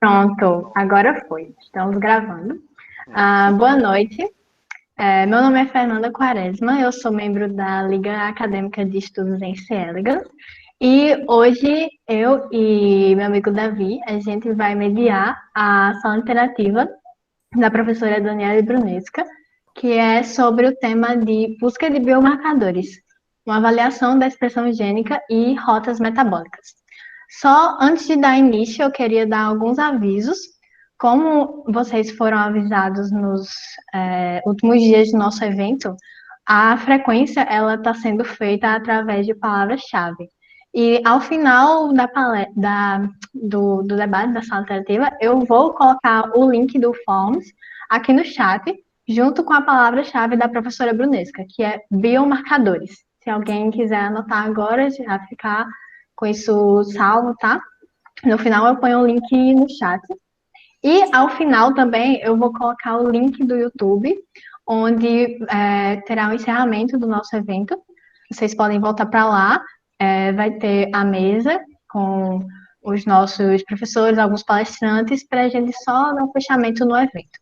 Pronto, agora foi. Estamos gravando. Boa noite. Meu nome é Fernanda Quaresma, eu sou membro da Liga Acadêmica de Estudos em Cienegas e hoje eu e meu amigo Davi, a gente vai mediar a sala interativa da professora Daniela Brunesca, que é sobre o tema de busca de biomarcadores, uma avaliação da expressão gênica e rotas metabólicas. Só antes de dar início, eu queria dar alguns avisos. Como vocês foram avisados nos últimos dias do nosso evento, a frequência ela está sendo feita através de palavras-chave. E ao final do debate da sala interativa, eu vou colocar o link do Forms aqui no chat, junto com a palavra-chave da professora Brunesca, que é biomarcadores. Se alguém quiser anotar agora, já ficar com isso salvo, tá? No final eu ponho o link no chat. E ao final também eu vou colocar o link do YouTube, onde terá o encerramento do nosso evento. Vocês podem voltar para lá, vai ter a mesa com os nossos professores, alguns palestrantes, para a gente só dar um fechamento no evento.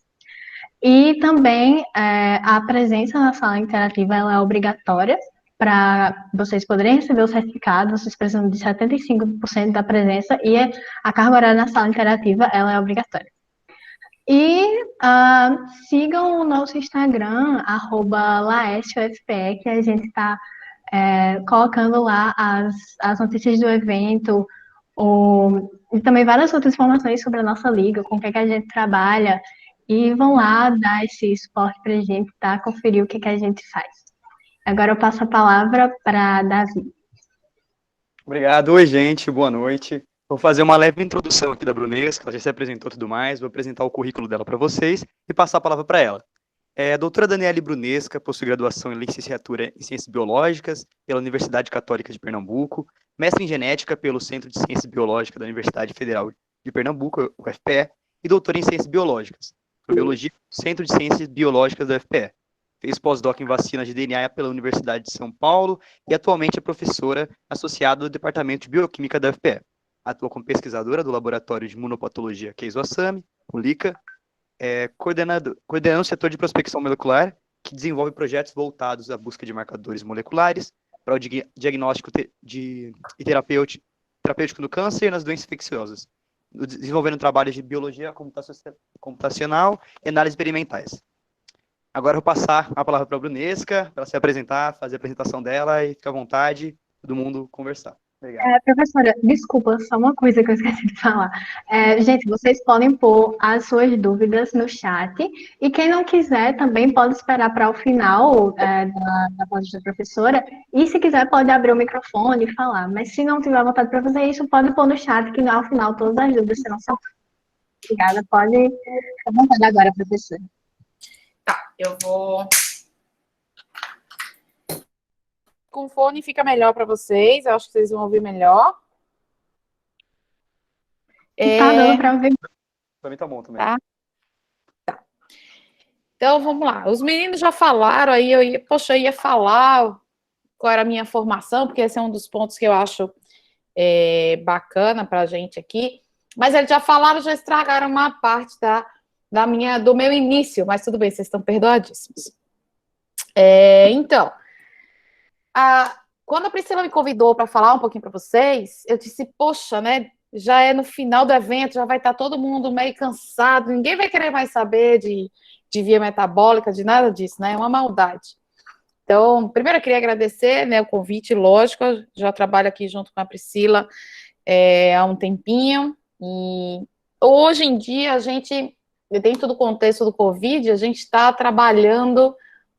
E também a presença na sala interativa ela é obrigatória para vocês poderem receber o certificado, vocês precisam de 75% da presença e a carga horária na sala interativa ela é obrigatória. E sigam o nosso Instagram, @laesufpe, que a gente está colocando lá as notícias do evento, e também várias outras informações sobre a nossa liga, com o que a gente trabalha, e vão lá dar esse suporte para a gente, tá? Conferir o que a gente faz. Agora eu passo a palavra para Davi. Obrigado. Oi, gente. Boa noite. Vou fazer uma leve introdução aqui da Brunesca, ela já se apresentou e tudo mais, vou apresentar o currículo dela para vocês e passar a palavra para ela. A doutora Daniela Brunesca possui graduação em licenciatura em Ciências Biológicas pela Universidade Católica de Pernambuco, mestre em Genética pelo Centro de Ciências Biológicas da Universidade Federal de Pernambuco, UFPE, e doutora em Ciências Biológicas, por Biologia do Centro de Ciências Biológicas da UFPE. Fez pós-doc em vacinas de DNA pela Universidade de São Paulo e atualmente é professora associada do Departamento de Bioquímica da UFPE. Atua como pesquisadora do Laboratório de Imunopatologia Keizo Asami, o LICA, coordenando o setor de prospecção molecular, que desenvolve projetos voltados à busca de marcadores moleculares para o diagnóstico e terapêutico no câncer e nas doenças infecciosas, desenvolvendo trabalhos de biologia computacional e análise experimentais. Agora eu vou passar a palavra para a Brunesca, para ela se apresentar, fazer a apresentação dela e fica à vontade, todo mundo conversar. Obrigado. Professora, desculpa, só uma coisa que eu esqueci de falar. Gente, vocês podem pôr as suas dúvidas no chat e quem não quiser também pode esperar para o final da palestra da professora e se quiser pode abrir o microfone e falar, mas se não tiver vontade para fazer isso, pode pôr no chat que ao final todas as dúvidas serão salvadas. Obrigada, pode ficar à vontade agora, professora. Tá, eu vou... Com fone fica melhor para vocês, eu acho que vocês vão ouvir melhor. Tá dando para ouvir. Para mim tá bom também. Tá. Então, vamos lá. Os meninos já falaram aí, eu ia falar qual era a minha formação, porque esse é um dos pontos que eu acho bacana para a gente aqui. Mas eles já falaram, já estragaram uma parte do meu início, mas tudo bem, vocês estão perdoadíssimos. Então... quando a Priscila me convidou para falar um pouquinho para vocês, eu disse, poxa, né, já é no final do evento, já vai estar todo mundo meio cansado, ninguém vai querer mais saber de via metabólica, de nada disso, né, é uma maldade. Então, primeiro eu queria agradecer, né, o convite, lógico, eu já trabalho aqui junto com a Priscila há um tempinho, e hoje em dia a gente, dentro do contexto do Covid, a gente está trabalhando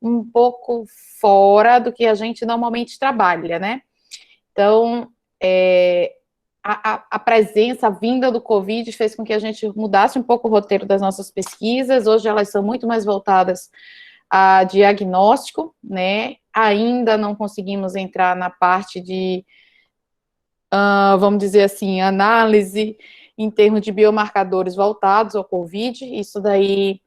um pouco fora do que a gente normalmente trabalha, né? Então, a presença, a vinda do Covid fez com que a gente mudasse um pouco o roteiro das nossas pesquisas. Hoje elas são muito mais voltadas a diagnóstico, né? Ainda não conseguimos entrar na parte de, vamos dizer assim, análise em termos de biomarcadores voltados ao Covid. Isso daí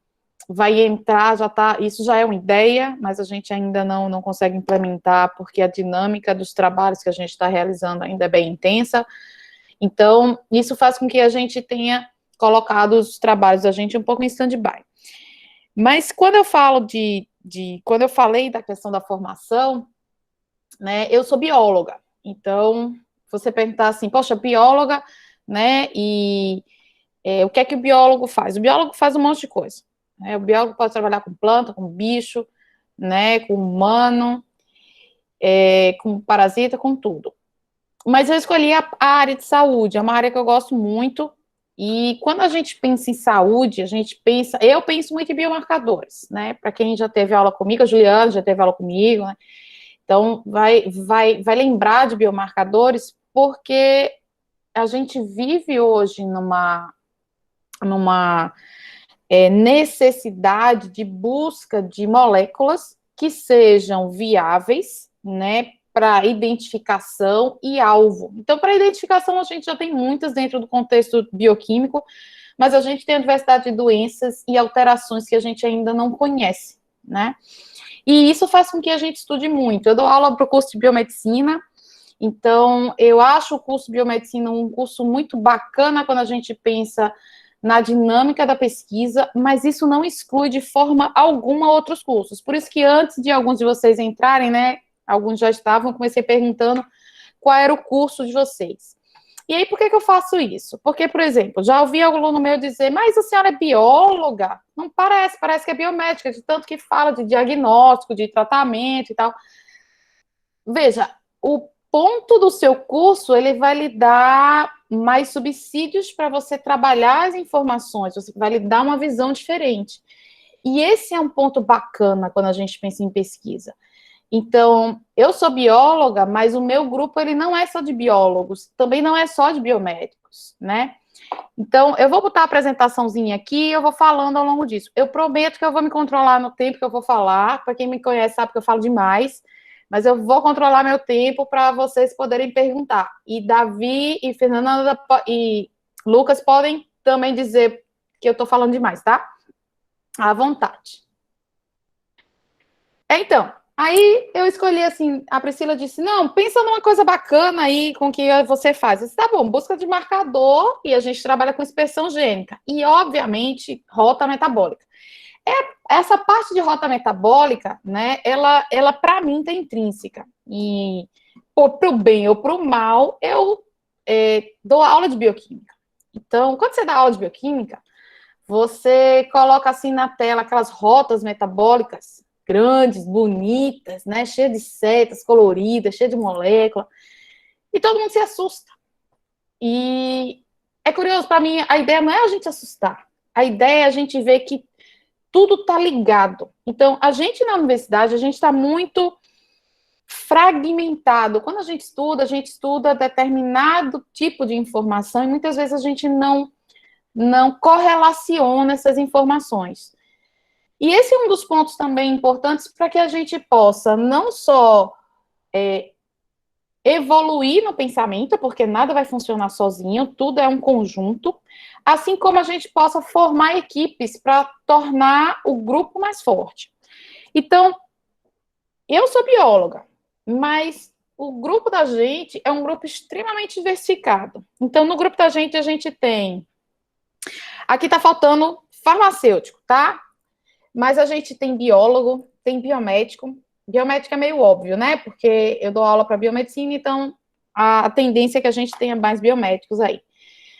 vai entrar, isso já é uma ideia, mas a gente ainda não consegue implementar, porque a dinâmica dos trabalhos que a gente está realizando ainda é bem intensa. Então, isso faz com que a gente tenha colocado os trabalhos da gente um pouco em stand-by. Mas quando eu falo quando eu falei da questão da formação, né, eu sou bióloga. Então, você perguntar assim, poxa, bióloga, né, e o que é que o biólogo faz? O biólogo faz um monte de coisa, né? O biólogo pode trabalhar com planta, com bicho, né, com humano, com parasita, com tudo. Mas eu escolhi a área de saúde, é uma área que eu gosto muito, e quando a gente pensa em saúde, eu penso muito em biomarcadores, né? Para quem já teve aula comigo, a Juliana já teve aula comigo, né? Então, vai lembrar de biomarcadores, porque a gente vive hoje numa necessidade de busca de moléculas que sejam viáveis, né, para identificação e alvo. Então, para identificação, a gente já tem muitas dentro do contexto bioquímico, mas a gente tem a diversidade de doenças e alterações que a gente ainda não conhece, né? E isso faz com que a gente estude muito. Eu dou aula para o curso de biomedicina, então eu acho o curso de biomedicina um curso muito bacana quando a gente pensa na dinâmica da pesquisa, mas isso não exclui de forma alguma outros cursos. Por isso que antes de alguns de vocês entrarem, né, alguns já estavam, eu comecei perguntando qual era o curso de vocês. E aí, por que eu faço isso? Porque, por exemplo, já ouvi algum aluno meu dizer, mas a senhora é bióloga? Não parece, parece que é biomédica, de tanto que fala de diagnóstico, de tratamento e tal. Veja, o ponto do seu curso, ele vai lhe dar mais subsídios para você trabalhar as informações, você vai lhe dar uma visão diferente. E esse é um ponto bacana quando a gente pensa em pesquisa. Então, eu sou bióloga, mas o meu grupo, ele não é só de biólogos, também não é só de biomédicos, né? Então, eu vou botar a apresentaçãozinha aqui e eu vou falando ao longo disso. Eu prometo que eu vou me controlar no tempo que eu vou falar, para quem me conhece sabe que eu falo demais, mas eu vou controlar meu tempo para vocês poderem perguntar. E Davi e Fernanda e Lucas podem também dizer que eu estou falando demais, tá? À vontade. Então, aí eu escolhi assim, a Priscila disse, não, pensa numa coisa bacana aí com que você faz. Eu disse, tá bom, busca de marcador e a gente trabalha com inspeção gênica. E, obviamente, rota metabólica. Essa parte de rota metabólica, né, ela para mim tá intrínseca. E, pro bem ou pro mal, eu dou aula de bioquímica. Então, quando você dá aula de bioquímica, você coloca assim na tela aquelas rotas metabólicas, grandes, bonitas, né, cheia de setas, coloridas, cheia de molécula, e todo mundo se assusta. E é curioso, para mim, a ideia não é a gente assustar, a ideia é a gente ver que tudo está ligado. Então, a gente na universidade, a gente está muito fragmentado. Quando a gente estuda determinado tipo de informação, e muitas vezes a gente não correlaciona essas informações. E esse é um dos pontos também importantes para que a gente possa não só evoluir no pensamento, porque nada vai funcionar sozinho, tudo é um conjunto, assim como a gente possa formar equipes para tornar o grupo mais forte. Então, eu sou bióloga, mas o grupo da gente é um grupo extremamente diversificado. Então, no grupo da gente, a gente tem... Aqui está faltando farmacêutico, tá? Mas a gente tem biólogo, tem biomédico. Biomédico é meio óbvio, né? Porque eu dou aula para biomedicina, então a tendência é que a gente tenha mais biomédicos aí.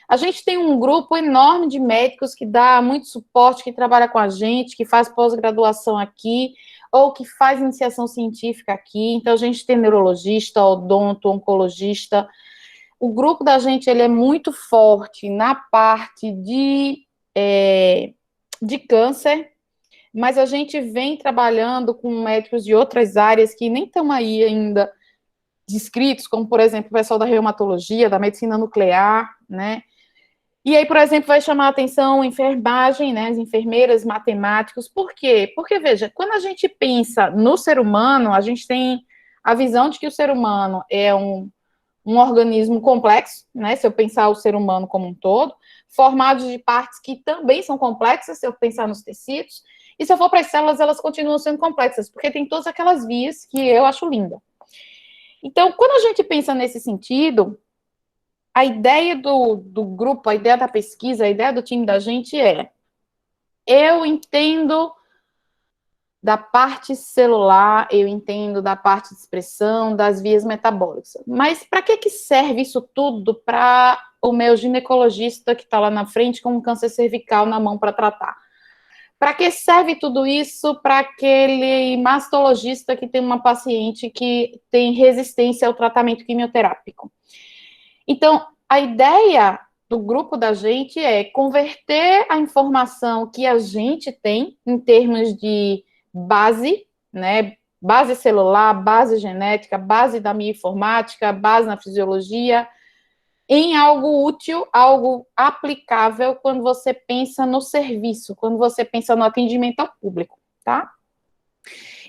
A gente tem um grupo enorme de médicos que dá muito suporte, que trabalha com a gente, que faz pós-graduação aqui, ou que faz iniciação científica aqui. Então, a gente tem neurologista, odonto, oncologista. O grupo da gente, ele é muito forte na parte de câncer, mas a gente vem trabalhando com médicos de outras áreas que nem estão aí ainda descritos, como, por exemplo, o pessoal da reumatologia, da medicina nuclear, né? E aí, por exemplo, vai chamar a atenção a enfermagem, né, as enfermeiras, matemáticos. Por quê? Porque, veja, quando a gente pensa no ser humano, a gente tem a visão de que o ser humano é um organismo complexo, né, se eu pensar o ser humano como um todo, formado de partes que também são complexas, se eu pensar nos tecidos, e se eu for para as células, elas continuam sendo complexas, porque tem todas aquelas vias que eu acho linda. Então, quando a gente pensa nesse sentido, a ideia do grupo, a ideia da pesquisa, a ideia do time da gente eu entendo da parte celular, eu entendo da parte de expressão, das vias metabólicas. Mas para que serve isso tudo para o meu ginecologista que está lá na frente com um câncer cervical na mão para tratar? Para que serve tudo isso para aquele mastologista que tem uma paciente que tem resistência ao tratamento quimioterápico? Então, a ideia do grupo da gente é converter a informação que a gente tem em termos de base, né, base celular, base genética, base da bioinformática, base na fisiologia, em algo útil, algo aplicável quando você pensa no serviço, quando você pensa no atendimento ao público, tá?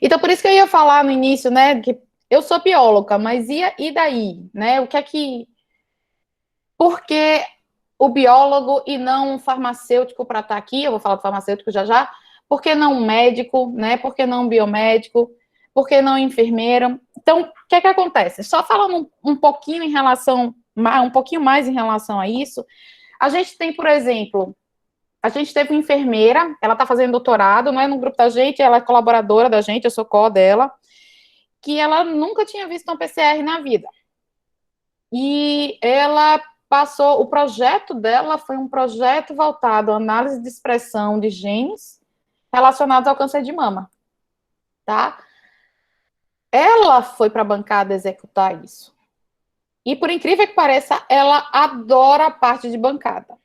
Então, por isso que eu ia falar no início, né, que eu sou bióloga, mas e daí, né, o que é que... Por que o biólogo e não um farmacêutico para estar aqui? Eu vou falar do farmacêutico já já. Por que não um médico, né? Por que não um biomédico? Por que não um enfermeiro? Então, o que é que acontece? Só falando um pouquinho em relação, um pouquinho mais em relação a isso, a gente tem, por exemplo, a gente teve uma enfermeira, ela está fazendo doutorado, não é no grupo da gente, ela é colaboradora da gente, eu sou co dela, que ela nunca tinha visto um PCR na vida. E ela passou, o projeto dela foi um projeto voltado à análise de expressão de genes relacionados ao câncer de mama, tá? Ela foi para a bancada executar isso. E, por incrível que pareça, ela adora a parte de bancada.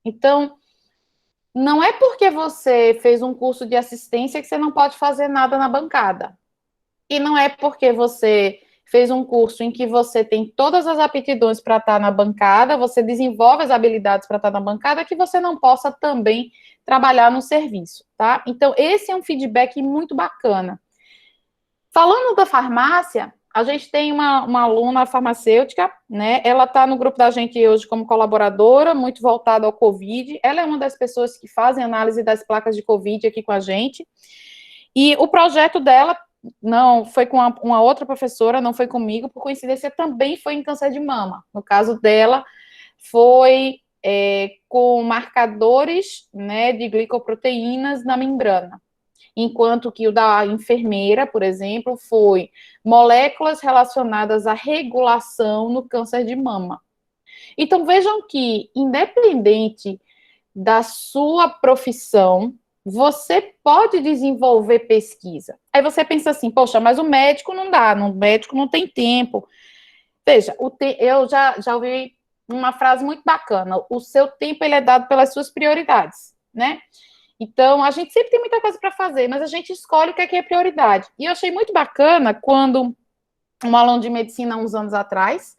Então, não é porque você fez um curso de assistência que você não pode fazer nada na bancada. E não é porque você fez um curso em que você tem todas as aptidões para estar na bancada, você desenvolve as habilidades para estar na bancada, que você não possa também trabalhar no serviço, tá? Então, esse é um feedback muito bacana. Falando da farmácia, a gente tem uma aluna farmacêutica, né? Ela está no grupo da gente hoje como colaboradora, muito voltada ao Covid. Ela é uma das pessoas que fazem análise das placas de Covid aqui com a gente. E o projeto dela não foi com uma outra professora, não foi comigo, por coincidência também foi em câncer de mama. No caso dela, foi com marcadores, né, de glicoproteínas na membrana. Enquanto que o da enfermeira, por exemplo, foi moléculas relacionadas à regulação no câncer de mama. Então, vejam que, independente da sua profissão, você pode desenvolver pesquisa. Aí você pensa assim, poxa, mas o médico não dá, o médico não tem tempo. Veja, eu já ouvi uma frase muito bacana, o seu tempo ele é dado pelas suas prioridades, né? Então, a gente sempre tem muita coisa para fazer, mas a gente escolhe o que é prioridade. E eu achei muito bacana quando um aluno de medicina, uns anos atrás,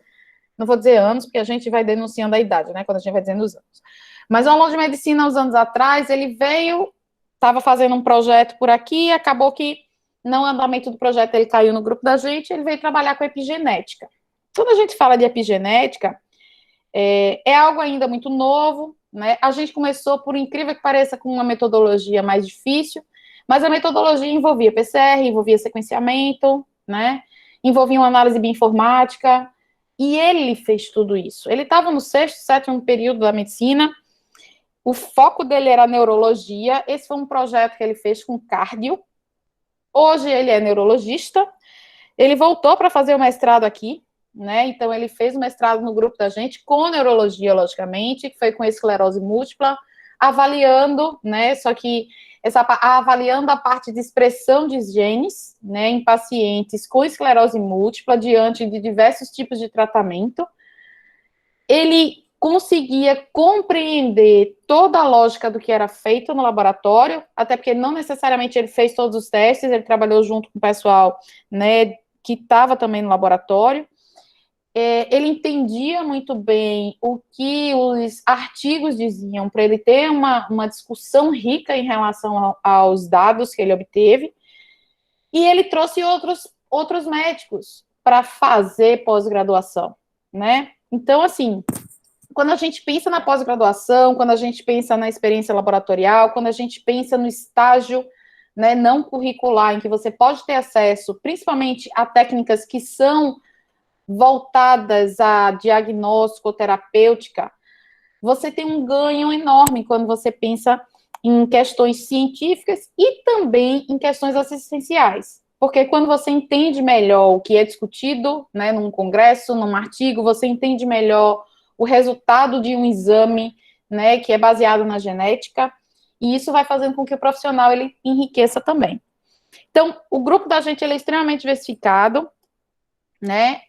não vou dizer anos, porque a gente vai denunciando a idade, né, quando a gente vai dizendo os anos. Mas um aluno de medicina, uns anos atrás, ele veio, estava fazendo um projeto por aqui, acabou que, no andamento do projeto, ele caiu no grupo da gente, ele veio trabalhar com epigenética. Quando a gente fala de epigenética, é algo ainda muito novo, né? A gente começou, por incrível que pareça, com uma metodologia mais difícil, mas a metodologia envolvia PCR, envolvia sequenciamento, né? Envolvia uma análise bioinformática, e ele fez tudo isso. Ele estava no 6º, 7º período da medicina, o foco dele era neurologia, esse foi um projeto que ele fez com cardio. Hoje ele é neurologista, ele voltou para fazer o mestrado aqui, né? Então, ele fez o mestrado no grupo da gente, com neurologia, logicamente, que foi com esclerose múltipla, avaliando, né? Só que avaliando a parte de expressão de genes, né, em pacientes com esclerose múltipla, diante de diversos tipos de tratamento. Ele conseguia compreender toda a lógica do que era feito no laboratório, até porque não necessariamente ele fez todos os testes, ele trabalhou junto com o pessoal, né, que estava também no laboratório. Ele entendia muito bem o que os artigos diziam, para ele ter uma discussão rica em relação aos dados que ele obteve, e ele trouxe outros médicos para fazer pós-graduação, né? Então, assim, quando a gente pensa na pós-graduação, quando a gente pensa na experiência laboratorial, quando a gente pensa no estágio, né, não curricular, em que você pode ter acesso, principalmente a técnicas que são voltadas a diagnóstico ou terapêutica, você tem um ganho enorme quando você pensa em questões científicas e também em questões assistenciais. Porque quando você entende melhor o que é discutido, né, num congresso, num artigo, você entende melhor o resultado de um exame, né, que é baseado na genética, e isso vai fazendo com que o profissional ele enriqueça também. Então, o grupo da gente ele é extremamente diversificado, né?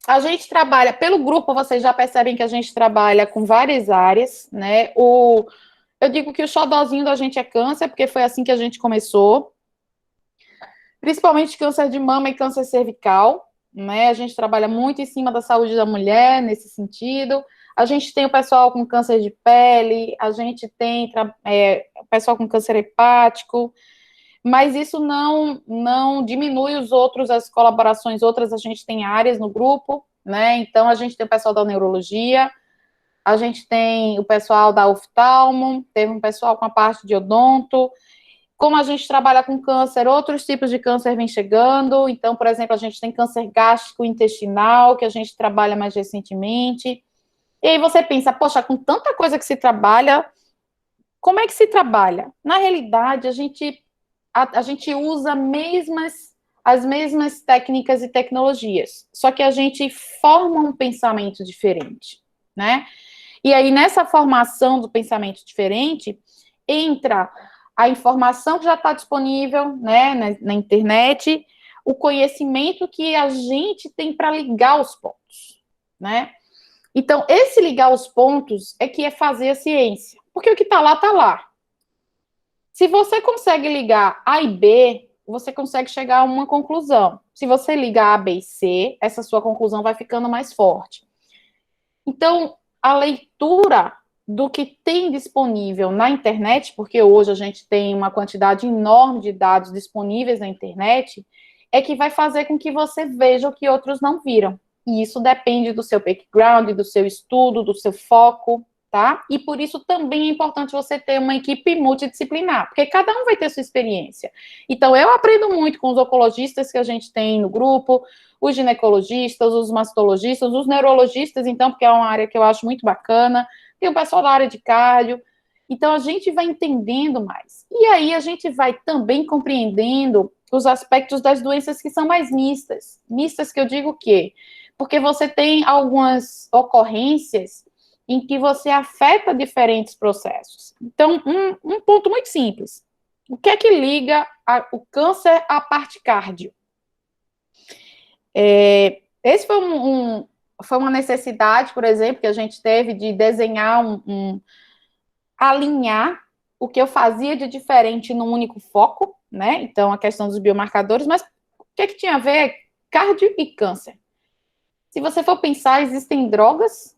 A gente trabalha, pelo grupo, vocês já percebem que a gente trabalha com várias áreas, né? Eu digo que o xodózinho da gente é câncer, porque foi assim que a gente começou. Principalmente câncer de mama e câncer cervical, né? A gente trabalha muito em cima da saúde da mulher, nesse sentido. A gente tem o pessoal com câncer de pele, a gente tem o pessoal com câncer hepático, mas isso não diminui as colaborações outras, a gente tem áreas no grupo, né? Então, a gente tem o pessoal da neurologia, a gente tem o pessoal da oftalmo, teve um pessoal com a parte de odonto. Como a gente trabalha com câncer, outros tipos de câncer vêm chegando. Então, por exemplo, a gente tem câncer gástrico intestinal, que a gente trabalha mais recentemente. E aí você pensa, poxa, com tanta coisa que se trabalha, como é que se trabalha? Na realidade, a gente usa as mesmas técnicas e tecnologias, só que a gente forma um pensamento diferente, né? E aí, nessa formação do pensamento diferente, entra a informação que já está disponível, né, na internet, o conhecimento que a gente tem para ligar os pontos, né? Então, esse ligar os pontos é que é fazer a ciência, porque o que está lá, está lá. Se você consegue ligar A e B, você consegue chegar a uma conclusão. Se você ligar A, B e C, essa sua conclusão vai ficando mais forte. Então, a leitura do que tem disponível na internet, porque hoje a gente tem uma quantidade enorme de dados disponíveis na internet, é que vai fazer com que você veja o que outros não viram. E isso depende do seu background, do seu estudo, do seu foco, tá? E por isso também é importante você ter uma equipe multidisciplinar, porque cada um vai ter sua experiência. Então, eu aprendo muito com os oncologistas que a gente tem no grupo, os ginecologistas, os mastologistas, os neurologistas, então, porque é uma área que eu acho muito bacana, tem o pessoal da área de cardio, então a gente vai entendendo mais. E aí a gente vai também compreendendo os aspectos das doenças que são mais mistas. Mistas que eu digo o quê? Porque você tem algumas ocorrências em que você afeta diferentes processos. Então, um ponto muito simples. O que é que liga o câncer à parte cardio? Esse foi uma necessidade, por exemplo, que a gente teve de desenhar alinhar o que eu fazia de diferente num único foco, né? Então, a questão dos biomarcadores, mas o que é que tinha a ver cardio e câncer? Se você for pensar, existem drogas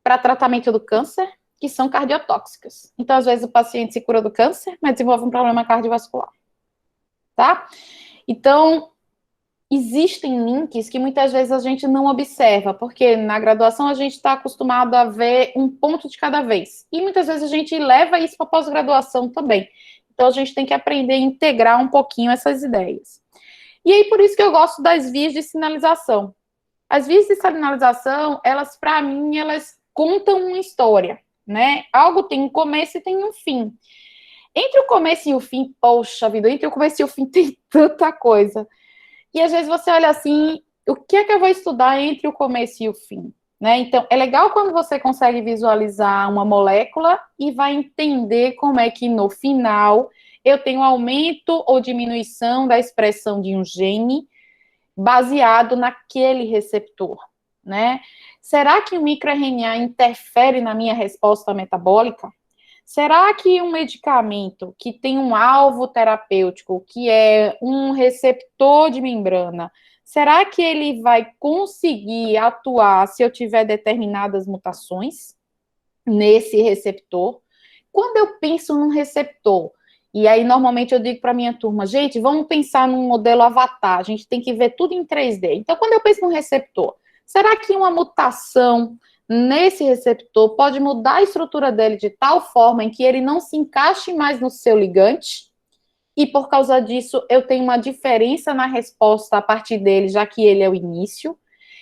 para tratamento do câncer que são cardiotóxicas. Então, às vezes, o paciente se cura do câncer, mas desenvolve um problema cardiovascular, tá? Então, existem links que muitas vezes a gente não observa, porque na graduação a gente está acostumado a ver um ponto de cada vez. E muitas vezes a gente leva isso para pós-graduação também. Então a gente tem que aprender a integrar um pouquinho essas ideias. E aí por isso que eu gosto das vias de sinalização. As vias de sinalização, elas, para mim, elas contam uma história, né? Algo tem um começo e tem um fim. Entre o começo e o fim, poxa vida, entre o começo e o fim tem tanta coisa. E às vezes você olha assim, o que é que eu vou estudar entre o começo e o fim? Né? Então, é legal quando você consegue visualizar uma molécula e vai entender como é que no final eu tenho aumento ou diminuição da expressão de um gene baseado naquele receptor, né? Será que o microRNA interfere na minha resposta metabólica? Será que um medicamento que tem um alvo terapêutico, que é um receptor de membrana, será que ele vai conseguir atuar se eu tiver determinadas mutações nesse receptor? Quando eu penso num receptor, e aí normalmente eu digo para minha turma, gente, vamos pensar num modelo avatar, a gente tem que ver tudo em 3D. Então, quando eu penso num receptor, será que uma mutação nesse receptor pode mudar a estrutura dele de tal forma em que ele não se encaixe mais no seu ligante? e por causa disso eu tenho uma diferença na resposta a partir dele, já que ele é o início.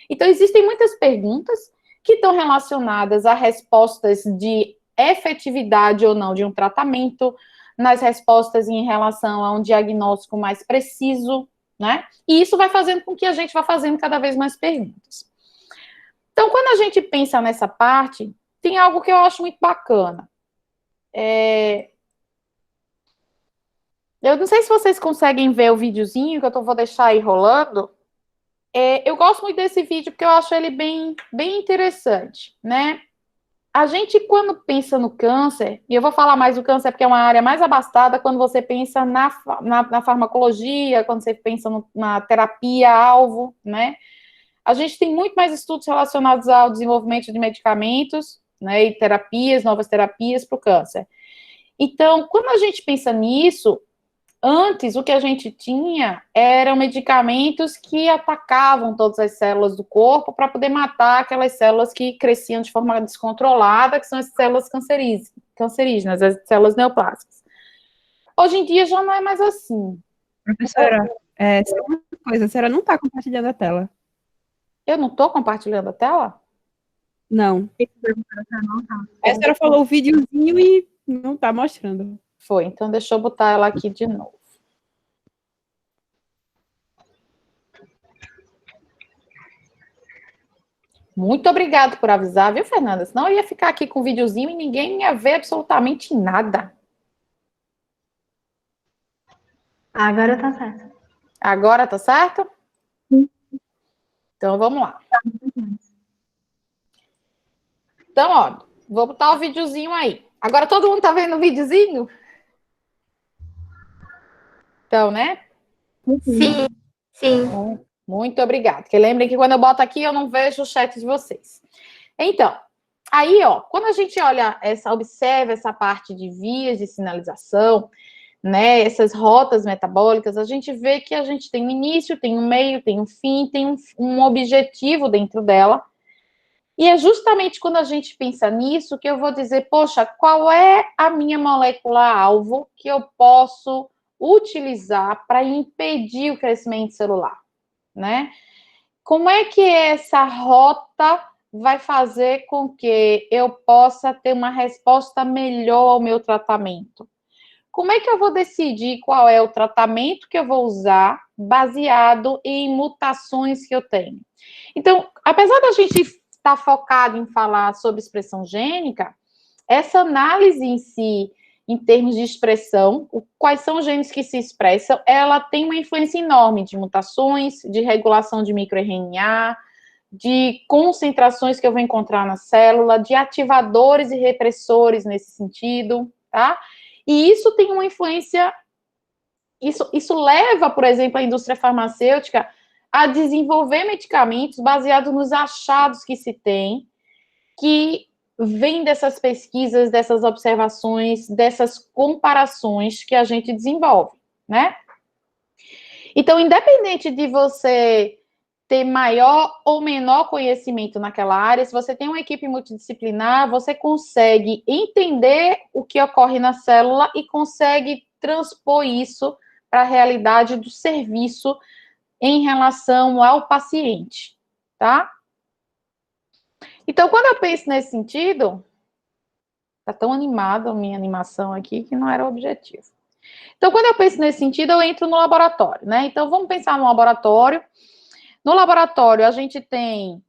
Então, existem muitas perguntas que estão relacionadas a respostas de efetividade ou não de um tratamento, nas respostas em relação a um diagnóstico mais preciso, né? E isso vai fazendo com que a gente vá fazendo cada vez mais perguntas. Então, quando a gente pensa nessa parte, tem algo que eu acho muito bacana. Eu não sei se vocês conseguem ver o videozinho que eu vou deixar aí rolando. Eu gosto muito desse vídeo porque eu acho ele bem interessante, né? A gente, quando pensa no câncer, e eu vou falar mais do câncer porque é uma área mais abastada quando você pensa na farmacologia, quando você pensa na terapia-alvo, né? A gente tem muito mais estudos relacionados ao desenvolvimento de medicamentos, né, e terapias, novas terapias para o câncer. Então, quando a gente pensa nisso, antes, o que a gente tinha eram medicamentos que atacavam todas as células do corpo para poder matar aquelas células que cresciam de forma descontrolada, que são as células cancerígenas, as células neoplásicas. Hoje em dia já não é mais assim. Professora, só uma coisa, a senhora não está compartilhando a tela. Eu não estou compartilhando a tela? Não. A senhora falou o videozinho e não está mostrando. Foi, então deixa eu botar ela aqui de novo. Muito obrigado por avisar, viu, Fernanda? Senão eu ia ficar aqui com o videozinho e ninguém ia ver absolutamente nada. Agora tá certo. Agora tá certo? Então vamos lá. Então, ó, vou botar o videozinho aí. Agora todo mundo tá vendo o videozinho? Então, né? Sim, sim. Muito obrigada. Porque lembrem que quando eu boto aqui, eu não vejo o chat de vocês. Então, aí, ó, quando a gente observa essa parte de vias de sinalização, né, essas rotas metabólicas, a gente vê que a gente tem um início, tem um meio, tem um fim, tem um objetivo dentro dela. E é justamente quando a gente pensa nisso que eu vou dizer, poxa, qual é a minha molécula-alvo que eu posso utilizar para impedir o crescimento celular, né? Como é que essa rota vai fazer com que eu possa ter uma resposta melhor ao meu tratamento? Como é que eu vou decidir qual é o tratamento que eu vou usar baseado em mutações que eu tenho? Então, apesar da gente estar focado em falar sobre expressão gênica, essa análise em si, em termos de expressão, quais são os genes que se expressam, ela tem uma influência enorme de mutações, de regulação de microRNA, de concentrações que eu vou encontrar na célula, de ativadores e repressores nesse sentido, tá? E isso tem uma influência, isso leva, por exemplo, a indústria farmacêutica a desenvolver medicamentos baseados nos achados que se tem, que vem dessas pesquisas, dessas observações, dessas comparações que a gente desenvolve, né? Então, independente de você ter maior ou menor conhecimento naquela área, se você tem uma equipe multidisciplinar, você consegue entender o que ocorre na célula e consegue transpor isso para a realidade do serviço em relação ao paciente, tá? Então, quando eu penso nesse sentido, tá tão animada a minha animação aqui que não era o objetivo. Então, quando eu penso nesse sentido, eu entro no laboratório, né? Então, vamos pensar no laboratório. No laboratório, a gente tem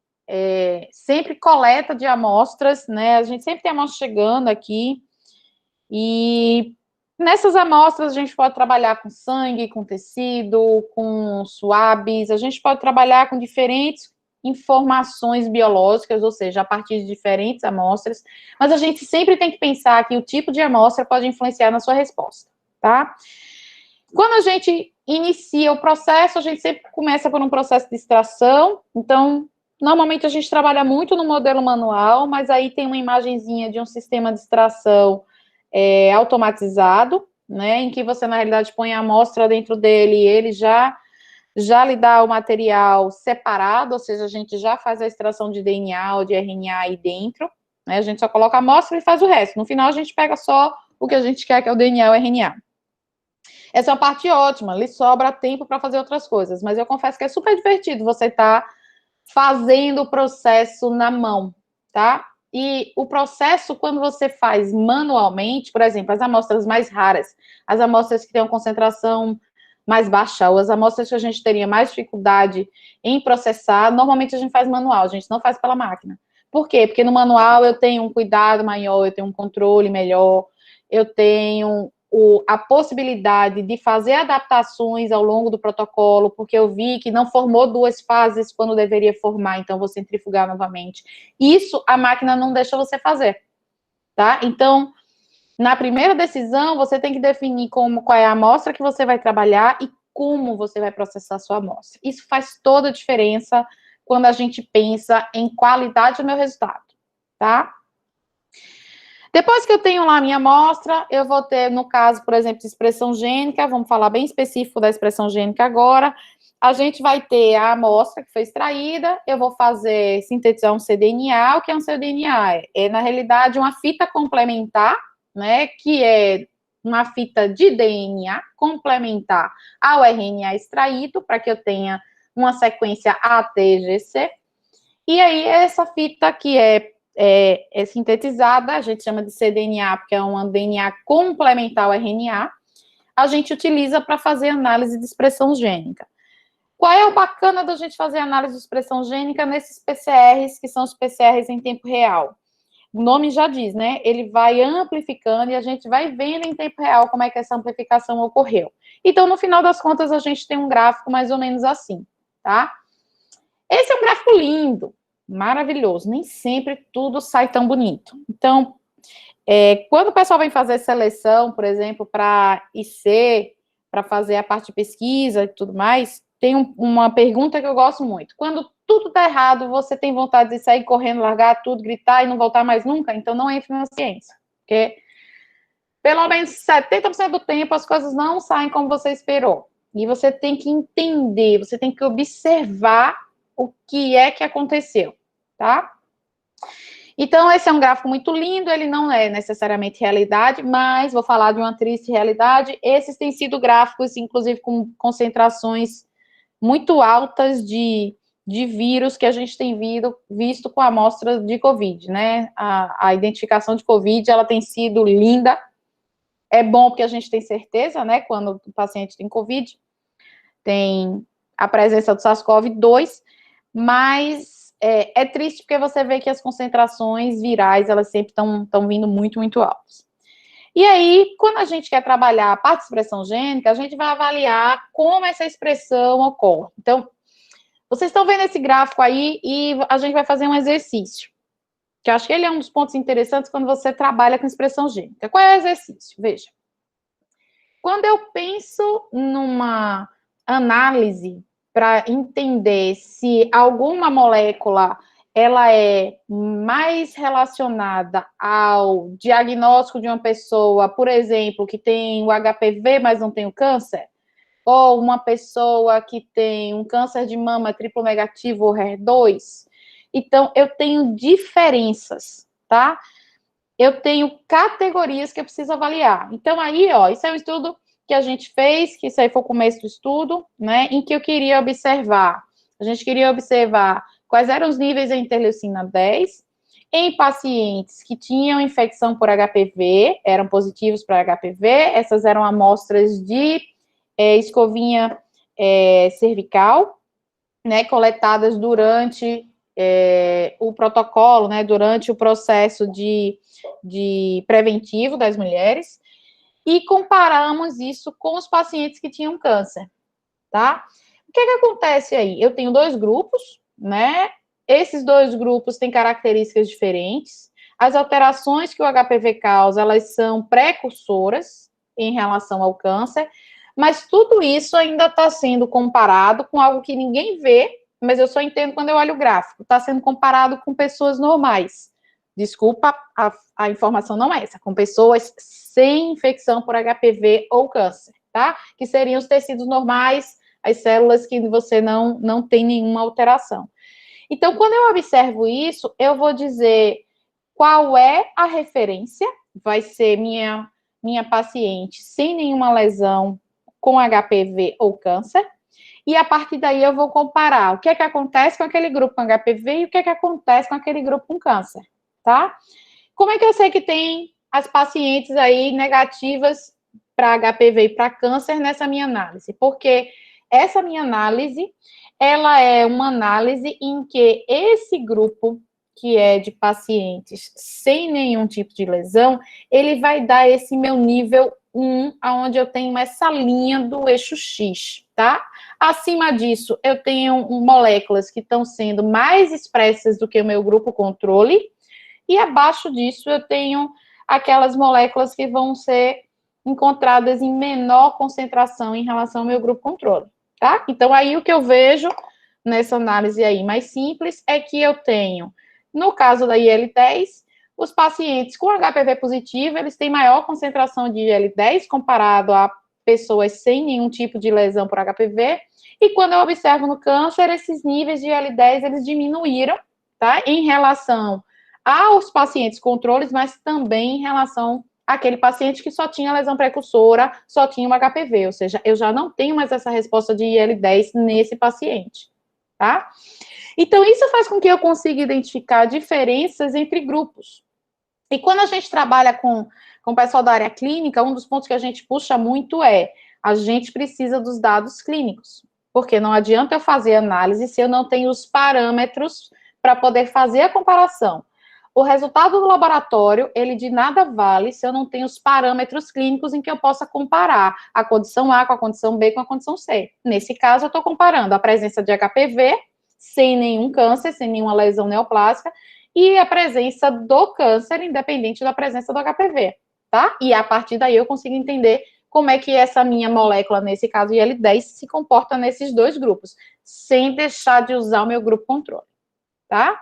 sempre coleta de amostras, né? A gente sempre tem amostras chegando aqui. E nessas amostras, a gente pode trabalhar com sangue, com tecido, com swabs. A gente pode trabalhar com diferentes informações biológicas, ou seja, a partir de diferentes amostras. Mas a gente sempre tem que pensar que o tipo de amostra pode influenciar na sua resposta, tá? Quando a gente inicia o processo, a gente sempre começa por um processo de extração. Então, normalmente a gente trabalha muito no modelo manual, mas aí tem uma imagenzinha de um sistema de extração automatizado, né, em que você, na realidade, põe a amostra dentro dele e ele já lhe dá o material separado, ou seja, a gente já faz a extração de DNA ou de RNA aí dentro, né, a gente só coloca a amostra e faz o resto. No final, a gente pega só o que a gente quer, que é o DNA ou RNA. Essa é uma parte ótima, lhe sobra tempo para fazer outras coisas, mas eu confesso que é super divertido você estar fazendo o processo na mão, tá? E o processo, quando você faz manualmente, por exemplo, as amostras mais raras, as amostras que têm uma concentração mais baixa, ou as amostras que a gente teria mais dificuldade em processar, normalmente a gente faz manual, a gente não faz pela máquina. Por quê? Porque no manual eu tenho um cuidado maior, eu tenho um controle melhor, eu tenho a possibilidade de fazer adaptações ao longo do protocolo, porque eu vi que não formou 2 fases quando deveria formar, então vou centrifugar novamente. Isso a máquina não deixa você fazer, tá? Então, na primeira decisão, você tem que definir qual é a amostra que você vai trabalhar e como você vai processar a sua amostra. Isso faz toda a diferença quando a gente pensa em qualidade do meu resultado, tá? Depois que eu tenho lá a minha amostra, eu vou ter, no caso, por exemplo, de expressão gênica, vamos falar bem específico da expressão gênica agora, a gente vai ter a amostra que foi extraída, eu vou sintetizar um cDNA. O que é um cDNA? É, na realidade, uma fita complementar, né, que é uma fita de DNA complementar ao RNA extraído, para que eu tenha uma sequência ATGC. E aí, essa fita que é sintetizada, a gente chama de cDNA, porque é um DNA complementar ao RNA, a gente utiliza para fazer análise de expressão gênica. Qual é o bacana da gente fazer análise de expressão gênica nesses PCRs, que são os PCRs em tempo real? O nome já diz, né? Ele vai amplificando e a gente vai vendo em tempo real como é que essa amplificação ocorreu. Então, no final das contas, a gente tem um gráfico mais ou menos assim, tá? Esse é um gráfico lindo, maravilhoso. Nem sempre tudo sai tão bonito. Então, quando o pessoal vem fazer seleção, por exemplo, para IC, para fazer a parte de pesquisa e tudo mais, tem uma pergunta que eu gosto muito. Quando tudo está errado, você tem vontade de sair correndo, largar tudo, gritar e não voltar mais nunca? Então, não entre na ciência. Porque pelo menos 70% do tempo as coisas não saem como você esperou. E você tem que entender, você tem que observar o que é que aconteceu, tá? Então, esse é um gráfico muito lindo, ele não é necessariamente realidade, mas vou falar de uma triste realidade. Esses têm sido gráficos, inclusive, com concentrações muito altas de vírus que a gente tem visto com a amostra de Covid, né? A identificação de Covid, ela tem sido linda. É bom porque a gente tem certeza, né? Quando o paciente tem Covid, tem a presença do SARS-CoV-2, mas é triste porque você vê que as concentrações virais, elas sempre estão vindo muito, muito altas. E aí, quando a gente quer trabalhar a parte de expressão gênica, a gente vai avaliar como essa expressão ocorre. Então, vocês estão vendo esse gráfico aí e a gente vai fazer um exercício, que eu acho que ele é um dos pontos interessantes quando você trabalha com expressão gênica. Qual é o exercício? Veja. Quando eu penso numa análise para entender se alguma molécula ela é mais relacionada ao diagnóstico de uma pessoa, por exemplo, que tem o HPV, mas não tem o câncer, ou uma pessoa que tem um câncer de mama triplo negativo ou HER2, então eu tenho diferenças, tá? Eu tenho categorias que eu preciso avaliar. Então, aí, ó, isso é um estudo que a gente fez, que isso aí foi o começo do estudo, né, em que eu queria observar. A gente queria observar quais eram os níveis da interleucina 10 em pacientes que tinham infecção por HPV, eram positivos para HPV, essas eram amostras de escovinha cervical, né, coletadas durante o protocolo, né, durante o processo de preventivo das mulheres, e comparamos isso com os pacientes que tinham câncer, tá? O que acontece aí? Eu tenho 2 grupos, né? Esses 2 grupos têm características diferentes. As alterações que o HPV causa, elas são precursoras em relação ao câncer, mas tudo isso ainda está sendo comparado com algo que ninguém vê, mas eu só entendo quando eu olho o gráfico. Está sendo comparado com pessoas normais. Desculpa, a informação não é essa. Com pessoas sem infecção por HPV ou câncer, tá? Que seriam os tecidos normais, as células que você não tem nenhuma alteração. Então, quando eu observo isso, eu vou dizer qual é a referência, vai ser minha paciente sem nenhuma lesão com HPV ou câncer, e a partir daí eu vou comparar o que é que acontece com aquele grupo com HPV e o que é que acontece com aquele grupo com câncer, tá? Como é que eu sei que tem as pacientes aí negativas para HPV e para câncer nessa minha análise? Porque essa minha análise, ela é uma análise em que esse grupo, que é de pacientes sem nenhum tipo de lesão, ele vai dar esse meu nível 1, onde eu tenho essa linha do eixo X, tá? Acima disso, eu tenho moléculas que estão sendo mais expressas do que o meu grupo controle, e abaixo disso eu tenho aquelas moléculas que vão ser encontradas em menor concentração em relação ao meu grupo controle, tá? Então, aí o que eu vejo nessa análise aí mais simples é que eu tenho, no caso da IL-10, os pacientes com HPV positivo, eles têm maior concentração de IL-10 comparado a pessoas sem nenhum tipo de lesão por HPV, e quando eu observo no câncer, esses níveis de IL-10, eles diminuíram, tá? Em relação aos pacientes controles, mas também em relação àquele paciente que só tinha lesão precursora, só tinha um HPV, ou seja, eu já não tenho mais essa resposta de IL-10 nesse paciente, tá? Então, isso faz com que eu consiga identificar diferenças entre grupos. E quando a gente trabalha com o pessoal da área clínica, um dos pontos que a gente puxa muito é, a gente precisa dos dados clínicos, porque não adianta eu fazer análise se eu não tenho os parâmetros para poder fazer a comparação. O resultado do laboratório, ele de nada vale se eu não tenho os parâmetros clínicos em que eu possa comparar a condição A com a condição B com a condição C. Nesse caso, eu estou comparando a presença de HPV, sem nenhum câncer, sem nenhuma lesão neoplásica, e a presença do câncer, independente da presença do HPV, tá? E a partir daí eu consigo entender como é que essa minha molécula, nesse caso IL-10, se comporta nesses dois grupos, sem deixar de usar o meu grupo controle, tá?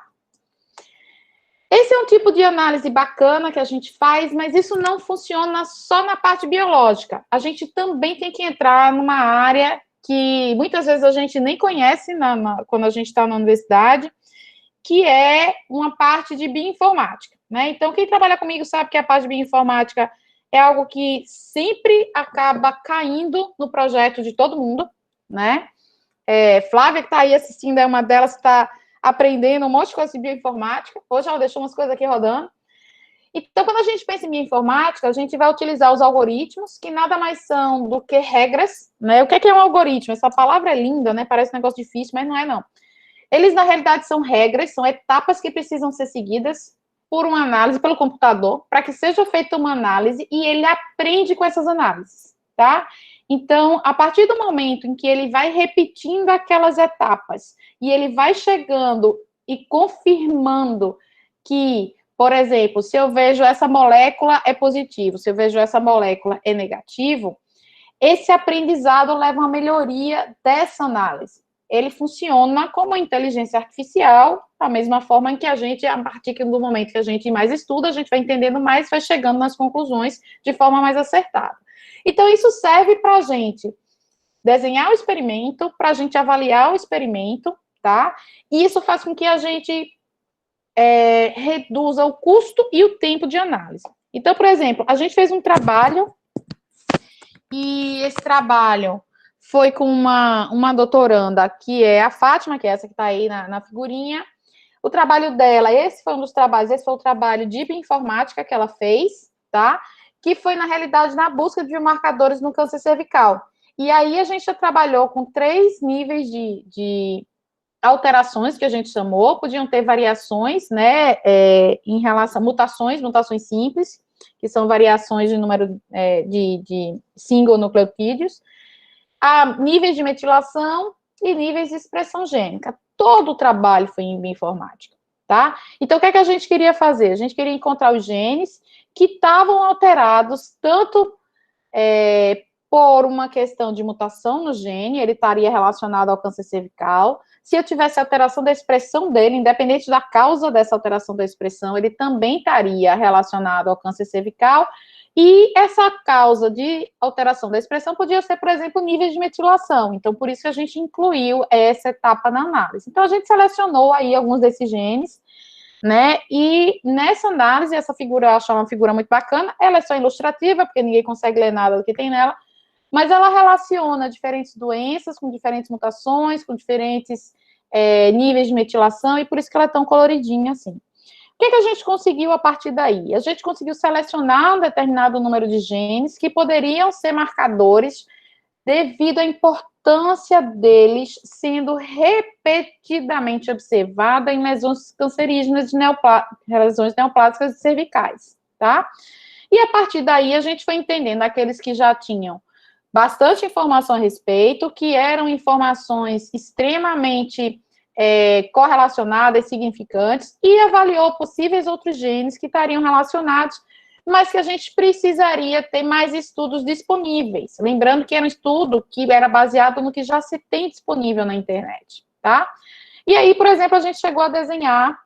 Esse é um tipo de análise bacana que a gente faz, mas isso não funciona só na parte biológica. A gente também tem que entrar numa área que muitas vezes a gente nem conhece quando a gente está na universidade, que é uma parte de bioinformática, né? Então, quem trabalha comigo sabe que a parte de bioinformática é algo que sempre acaba caindo no projeto de todo mundo, né? Flávia, que está aí assistindo, é uma delas que está aprendendo um monte de coisa de bioinformática. Hoje ela deixou umas coisas aqui rodando. Então, quando a gente pensa em bioinformática, a gente vai utilizar os algoritmos, que nada mais são do que regras, né? O que é um algoritmo? Essa palavra é linda, né? Parece um negócio difícil, mas não é, não. Eles, na realidade, são regras, são etapas que precisam ser seguidas por uma análise, pelo computador, para que seja feita uma análise e ele aprende com essas análises, tá? Então, a partir do momento em que ele vai repetindo aquelas etapas e ele vai chegando e confirmando que, por exemplo, se eu vejo essa molécula é positivo, se eu vejo essa molécula é negativo, esse aprendizado leva a uma melhoria dessa análise. Ele funciona como inteligência artificial, da mesma forma em que a gente, a partir do momento que a gente mais estuda, a gente vai entendendo mais, vai chegando nas conclusões de forma mais acertada. Então, isso serve para a gente desenhar o experimento, para a gente avaliar o experimento, tá? E isso faz com que a gente reduza o custo e o tempo de análise. Então, por exemplo, a gente fez um trabalho, e esse trabalho foi com uma doutoranda, que é a Fátima, que é essa que está aí na figurinha. O trabalho dela, esse foi um dos trabalhos, esse foi o trabalho de bioinformática que ela fez, tá? Que foi, na realidade, na busca de biomarcadores no câncer cervical. E aí a gente já trabalhou com 3 níveis de alterações, que a gente chamou, podiam ter variações, né, em relação a mutações simples, que são variações de número de single nucleotídeos, a níveis de metilação e níveis de expressão gênica. Todo o trabalho foi em bioinformática, tá? Então, o que é que a gente queria fazer? A gente queria encontrar os genes que estavam alterados tanto por uma questão de mutação no gene, ele estaria relacionado ao câncer cervical. Se eu tivesse alteração da expressão dele, independente da causa dessa alteração da expressão, ele também estaria relacionado ao câncer cervical. E essa causa de alteração da expressão podia ser, por exemplo, níveis de metilação. Então, por isso que a gente incluiu essa etapa na análise. Então, a gente selecionou aí alguns desses genes, né? E nessa análise, essa figura, eu acho uma figura muito bacana. Ela é só ilustrativa, porque ninguém consegue ler nada do que tem nela. mas ela relaciona diferentes doenças com diferentes mutações, com diferentes níveis de metilação, e por isso que ela é tão coloridinha assim. O que a gente conseguiu a partir daí? A gente conseguiu selecionar um determinado número de genes que poderiam ser marcadores devido à importância deles sendo repetidamente observada em lesões cancerígenas de lesões neoplásicas cervicais, tá? E a partir daí a gente foi entendendo aqueles que já tinham bastante informação a respeito, que eram informações extremamente correlacionadas, significantes, e avaliou possíveis outros genes que estariam relacionados, mas que a gente precisaria ter mais estudos disponíveis. Lembrando que era um estudo que era baseado no que já se tem disponível na internet, tá? E aí, por exemplo, a gente chegou a desenhar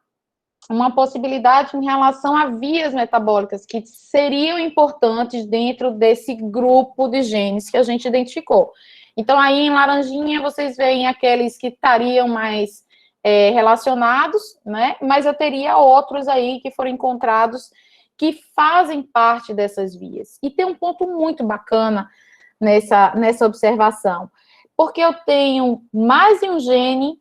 uma possibilidade em relação a vias metabólicas que seriam importantes dentro desse grupo de genes que a gente identificou. Então, aí em laranjinha, vocês veem aqueles que estariam mais relacionados, né? Mas eu teria outros aí que foram encontrados que fazem parte dessas vias. E tem um ponto muito bacana nessa observação, porque eu tenho mais de um gene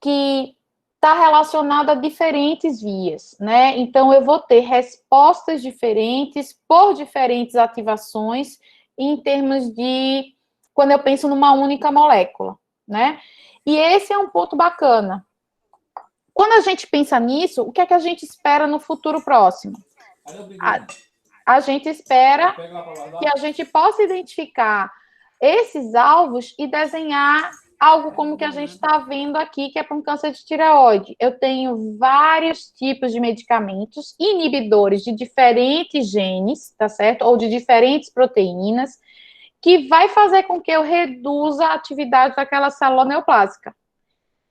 que está relacionado a diferentes vias, né? Então, eu vou ter respostas diferentes por diferentes ativações em termos de quando eu penso numa única molécula, né? E esse é um ponto bacana. Quando a gente pensa nisso, o que é que a gente espera no futuro próximo? A gente espera que a gente possa identificar esses alvos e desenhar algo como que a gente está vendo aqui, que é para um câncer de tireoide. Eu tenho vários tipos de medicamentos inibidores de diferentes genes, tá certo? Ou de diferentes proteínas, que vai fazer com que eu reduza a atividade daquela célula neoplásica.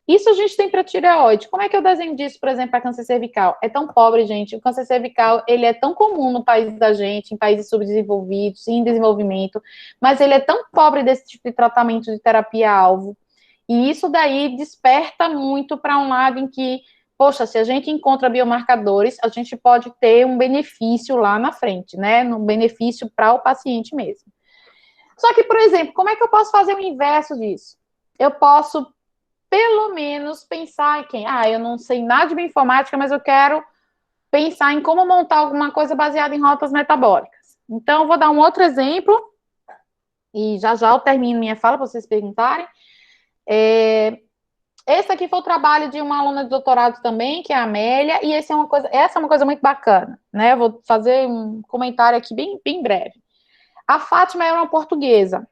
Isso a gente tem para tireoide. Como é que eu desenho disso, por exemplo, para câncer cervical? É tão pobre, gente. O câncer cervical, ele é tão comum no país da gente, em países subdesenvolvidos, em desenvolvimento, mas ele é tão pobre desse tipo de tratamento de terapia-alvo. E isso daí desperta muito para um lado em que, poxa, se a gente encontra biomarcadores, a gente pode ter um benefício lá na frente, né? Um benefício para o paciente mesmo. Só que, por exemplo, como é que eu posso fazer o inverso disso? Eu posso pelo menos pensar em quem? Eu não sei nada de bioinformática, mas eu quero pensar em como montar alguma coisa baseada em rotas metabólicas. Então, eu vou dar um outro exemplo, e já eu termino minha fala para vocês perguntarem. Esse aqui foi o trabalho de uma aluna de doutorado também, que é a Amélia, e essa é uma coisa muito bacana, né? Eu vou fazer um comentário aqui bem, bem breve. A Fátima é uma portuguesa.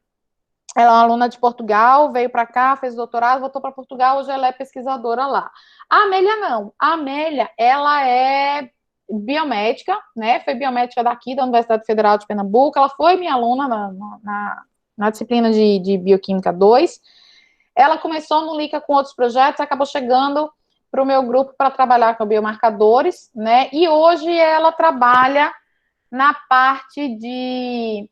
Ela é uma aluna de Portugal, veio para cá, fez doutorado, voltou para Portugal, hoje ela é pesquisadora lá. A Amélia não. A Amélia, ela é biomédica, né? Foi biomédica daqui, da Universidade Federal de Pernambuco. Ela foi minha aluna na disciplina de Bioquímica 2. Ela começou no LICA com outros projetos, acabou chegando para o meu grupo para trabalhar com biomarcadores, né? E hoje ela trabalha na parte de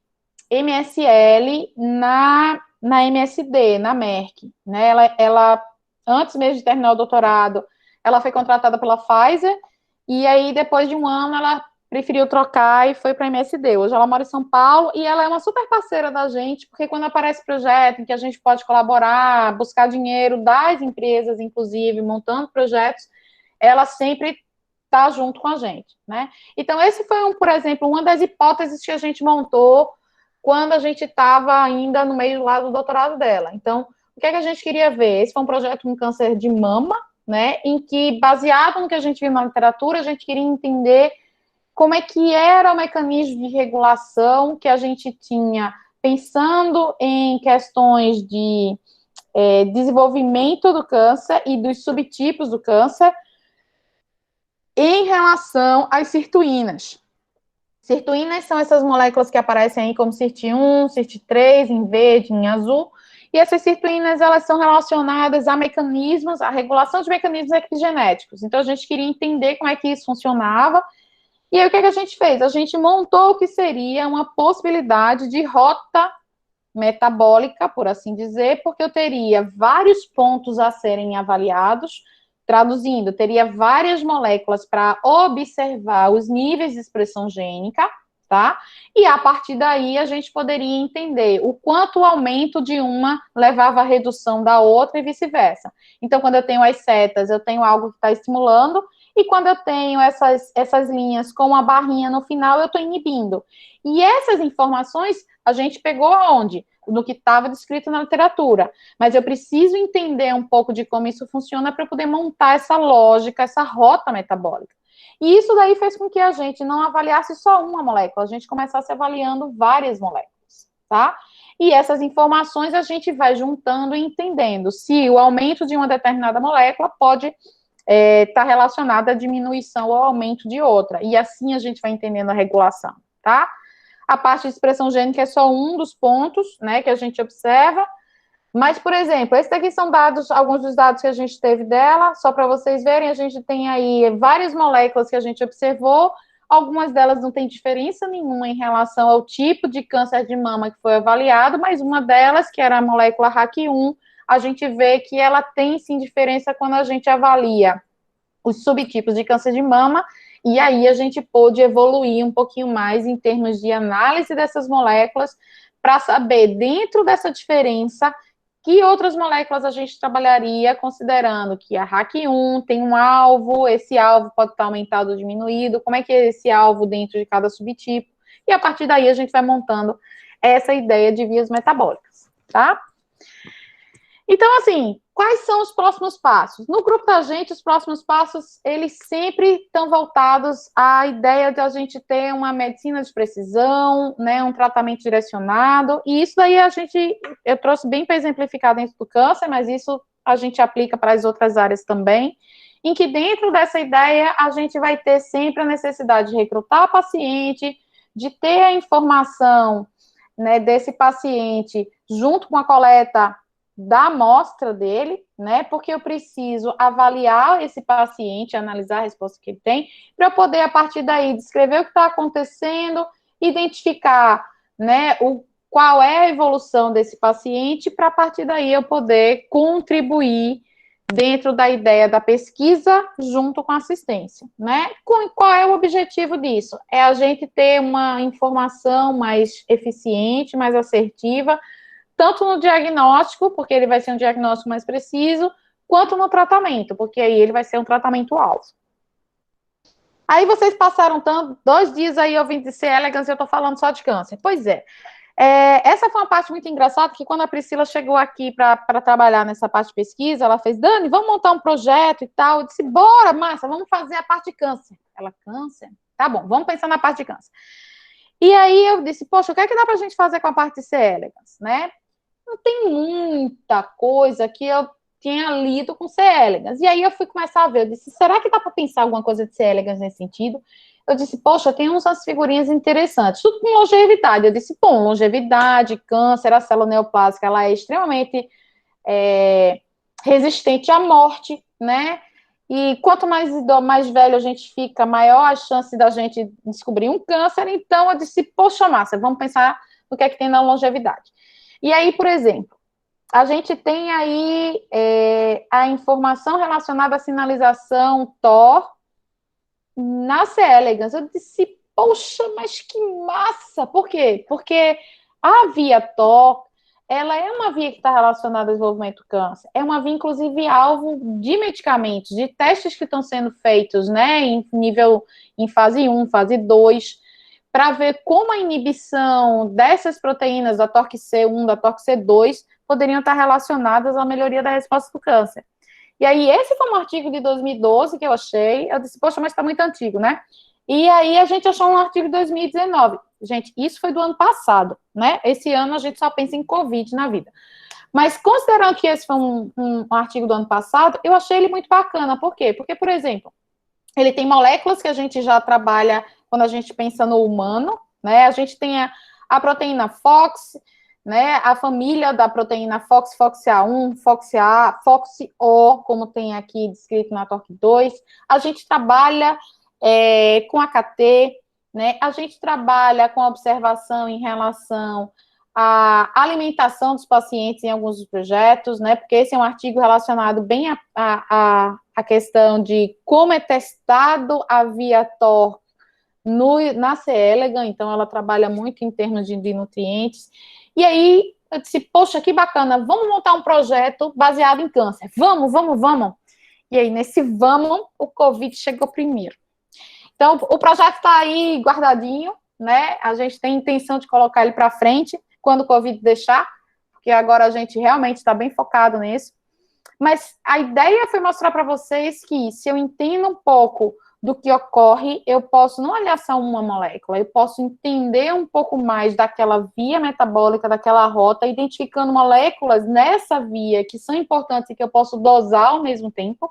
MSL na MSD, na Merck, né? Ela, antes mesmo de terminar o doutorado, ela foi contratada pela Pfizer, e aí, depois de um ano, ela preferiu trocar e foi para a MSD. Hoje ela mora em São Paulo, e ela é uma super parceira da gente, porque quando aparece projeto em que a gente pode colaborar, buscar dinheiro das empresas, inclusive, montando projetos, ela sempre está junto com a gente, né? Então, esse foi, por exemplo, uma das hipóteses que a gente montou quando a gente estava ainda no meio lá do doutorado dela. Então, o que é que a gente queria ver? Esse foi um projeto com câncer de mama, né, em que, baseado no que a gente viu na literatura, a gente queria entender como é que era o mecanismo de regulação que a gente tinha, pensando em questões de desenvolvimento do câncer e dos subtipos do câncer, em relação às sirtuínas. Sirtuínas são essas moléculas que aparecem aí como SIRT1, SIRT3, em verde, em azul, e essas sirtuínas, elas são relacionadas a mecanismos, a regulação de mecanismos epigenéticos. Então, a gente queria entender como é que isso funcionava, e aí o que a gente fez? A gente montou o que seria uma possibilidade de rota metabólica, por assim dizer, porque eu teria vários pontos a serem avaliados. Traduzindo, teria várias moléculas para observar os níveis de expressão gênica, tá? E a partir daí a gente poderia entender o quanto o aumento de uma levava à redução da outra e vice-versa. Então, quando eu tenho as setas, eu tenho algo que está estimulando, e quando eu tenho essas linhas com uma barrinha no final, eu estou inibindo. E essas informações a gente pegou aonde? No que estava descrito na literatura. Mas eu preciso entender um pouco de como isso funciona para poder montar essa lógica, essa rota metabólica. E isso daí fez com que a gente não avaliasse só uma molécula, a gente começasse avaliando várias moléculas, tá? E essas informações a gente vai juntando e entendendo se o aumento de uma determinada molécula pode estar relacionado à diminuição ou aumento de outra. E assim a gente vai entendendo a regulação, tá? A parte de expressão gênica é só um dos pontos, né, que a gente observa. Mas, por exemplo, esses daqui são dados, alguns dos dados que a gente teve dela, só para vocês verem, a gente tem aí várias moléculas que a gente observou, algumas delas não tem diferença nenhuma em relação ao tipo de câncer de mama que foi avaliado, mas uma delas, que era a molécula RAC1, a gente vê que ela tem, sim, diferença quando a gente avalia os subtipos de câncer de mama, e aí a gente pôde evoluir um pouquinho mais em termos de análise dessas moléculas, para saber, dentro dessa diferença, que outras moléculas a gente trabalharia, considerando que a RAC1 tem um alvo, esse alvo pode estar aumentado ou diminuído, como é que é esse alvo dentro de cada subtipo, e a partir daí a gente vai montando essa ideia de vias metabólicas, tá? Então, assim, quais são os próximos passos? No grupo da gente, os próximos passos, eles sempre estão voltados à ideia de a gente ter uma medicina de precisão, né, um tratamento direcionado, e isso daí eu trouxe bem para exemplificar dentro do câncer, mas isso a gente aplica para as outras áreas também, em que dentro dessa ideia a gente vai ter sempre a necessidade de recrutar paciente, de ter a informação, né, desse paciente junto com a coleta da amostra dele, né, porque eu preciso avaliar esse paciente, analisar a resposta que ele tem, para eu poder, a partir daí, descrever o que está acontecendo, identificar, né, qual é a evolução desse paciente, para, a partir daí, eu poder contribuir dentro da ideia da pesquisa, junto com a assistência, né? Qual é o objetivo disso? É a gente ter uma informação mais eficiente, mais assertiva, tanto no diagnóstico, porque ele vai ser um diagnóstico mais preciso, quanto no tratamento, porque aí ele vai ser um tratamento-alvo. Aí vocês passaram 2 dias aí ouvindo de C. elegans e eu tô falando só de câncer. Pois é. Essa foi uma parte muito engraçada, que quando a Priscila chegou aqui para trabalhar nessa parte de pesquisa, ela fez, Dani, vamos montar um projeto e tal. Eu disse, bora, Márcia, vamos fazer a parte de câncer. Ela, câncer? Tá bom, vamos pensar na parte de câncer. E aí eu disse, poxa, o que é que dá pra gente fazer com a parte de C. elegans, né? Não tem muita coisa que eu tinha lido com C. elegans. E aí eu fui começar a ver, eu disse, será que dá para pensar alguma coisa de C. elegans nesse sentido? Eu disse, poxa, tem umas figurinhas interessantes, tudo com longevidade. Eu disse, bom, longevidade, câncer, a célula neoplásica, ela é extremamente resistente à morte, né? E quanto mais velho a gente fica, maior a chance da gente descobrir um câncer. Então eu disse, poxa, Márcia, vamos pensar no que é que tem na longevidade. E aí, por exemplo, a gente tem aí a informação relacionada à sinalização TOR na C. elegans. Eu disse, poxa, mas que massa! Por quê? Porque a via TOR, ela é uma via que está relacionada ao desenvolvimento do câncer. É uma via, inclusive, alvo de medicamentos, de testes que estão sendo feitos, né, em fase 1, fase 2, para ver como a inibição dessas proteínas, da TORC-C1, da TORC-C2, poderiam estar relacionadas à melhoria da resposta do câncer. E aí, esse foi um artigo de 2012 que eu achei, eu disse, poxa, mas está muito antigo, né? E aí, a gente achou um artigo de 2019. Gente, isso foi do ano passado, né? Esse ano a gente só pensa em Covid na vida. Mas, considerando que esse foi um artigo do ano passado, eu achei ele muito bacana. Por quê? Porque, por exemplo, ele tem moléculas que a gente já trabalha quando a gente pensa no humano, né? A gente tem a proteína FOX, né? A família da proteína FOX, FOXA1, FOXA, FOXO, como tem aqui descrito na TORC2. A gente trabalha com AKT, né? A gente trabalha com observação em relação à alimentação dos pacientes em alguns dos projetos, né? Porque esse é um artigo relacionado bem à questão de como é testado a via TOR na C. elegans, então ela trabalha muito em termos de nutrientes. E aí eu disse, poxa, que bacana, vamos montar um projeto baseado em câncer. Vamos. E aí, nesse vamos, o Covid chegou primeiro. Então, o projeto está aí guardadinho, né? A gente tem intenção de colocar ele para frente quando o Covid deixar, porque agora a gente realmente está bem focado nisso. Mas a ideia foi mostrar para vocês que, se eu entendo um pouco do que ocorre, eu posso não olhar só uma molécula, eu posso entender um pouco mais daquela via metabólica, daquela rota, identificando moléculas nessa via que são importantes e que eu posso dosar ao mesmo tempo,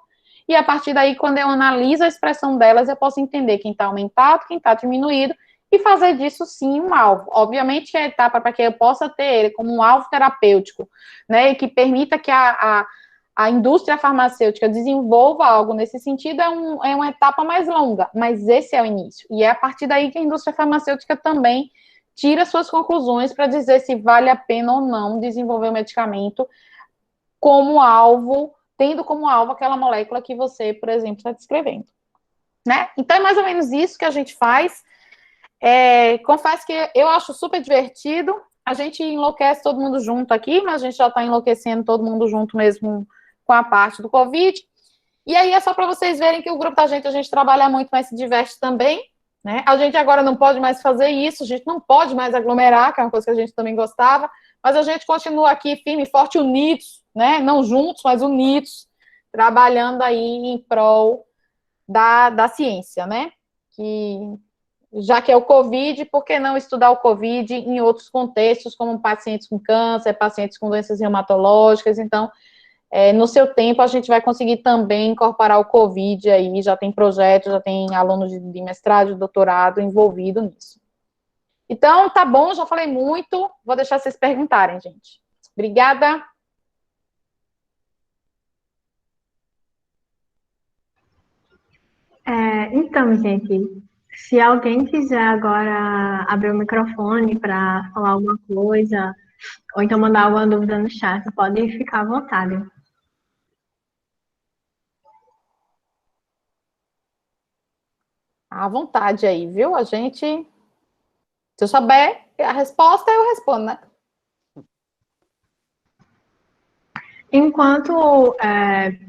e a partir daí, quando eu analiso a expressão delas, eu posso entender quem está aumentado, quem está diminuído, e fazer disso, sim, um alvo. Obviamente, a etapa para que eu possa ter ele como um alvo terapêutico, né, e que permita que a indústria farmacêutica desenvolva algo nesse sentido, é uma etapa mais longa, mas esse é o início. E é a partir daí que a indústria farmacêutica também tira suas conclusões para dizer se vale a pena ou não desenvolver o medicamento como alvo, tendo como alvo aquela molécula que você, por exemplo, está descrevendo. Né? Então, é mais ou menos isso que a gente faz. Confesso que eu acho super divertido. A gente enlouquece todo mundo junto aqui, mas a gente já está enlouquecendo todo mundo junto mesmo com a parte do Covid. E aí é só para vocês verem que o grupo da gente, a gente trabalha muito, mas se diverte também, né? A gente agora não pode mais fazer isso, a gente não pode mais aglomerar, que é uma coisa que a gente também gostava, mas a gente continua aqui firme e forte, unidos, né? Não juntos, mas unidos, trabalhando aí em prol da ciência, né? Já que é o Covid, por que não estudar o Covid em outros contextos, como pacientes com câncer, pacientes com doenças reumatológicas? Então, no seu tempo, a gente vai conseguir também incorporar o Covid aí, já tem projetos, já tem alunos de mestrado, de doutorado envolvido nisso. Então, tá bom, já falei muito, vou deixar vocês perguntarem, gente. Obrigada. Então, gente, se alguém quiser agora abrir o microfone para falar alguma coisa, ou então mandar alguma dúvida no chat, pode ficar à vontade. À vontade aí, viu? A gente, se eu souber a resposta, eu respondo, né? Enquanto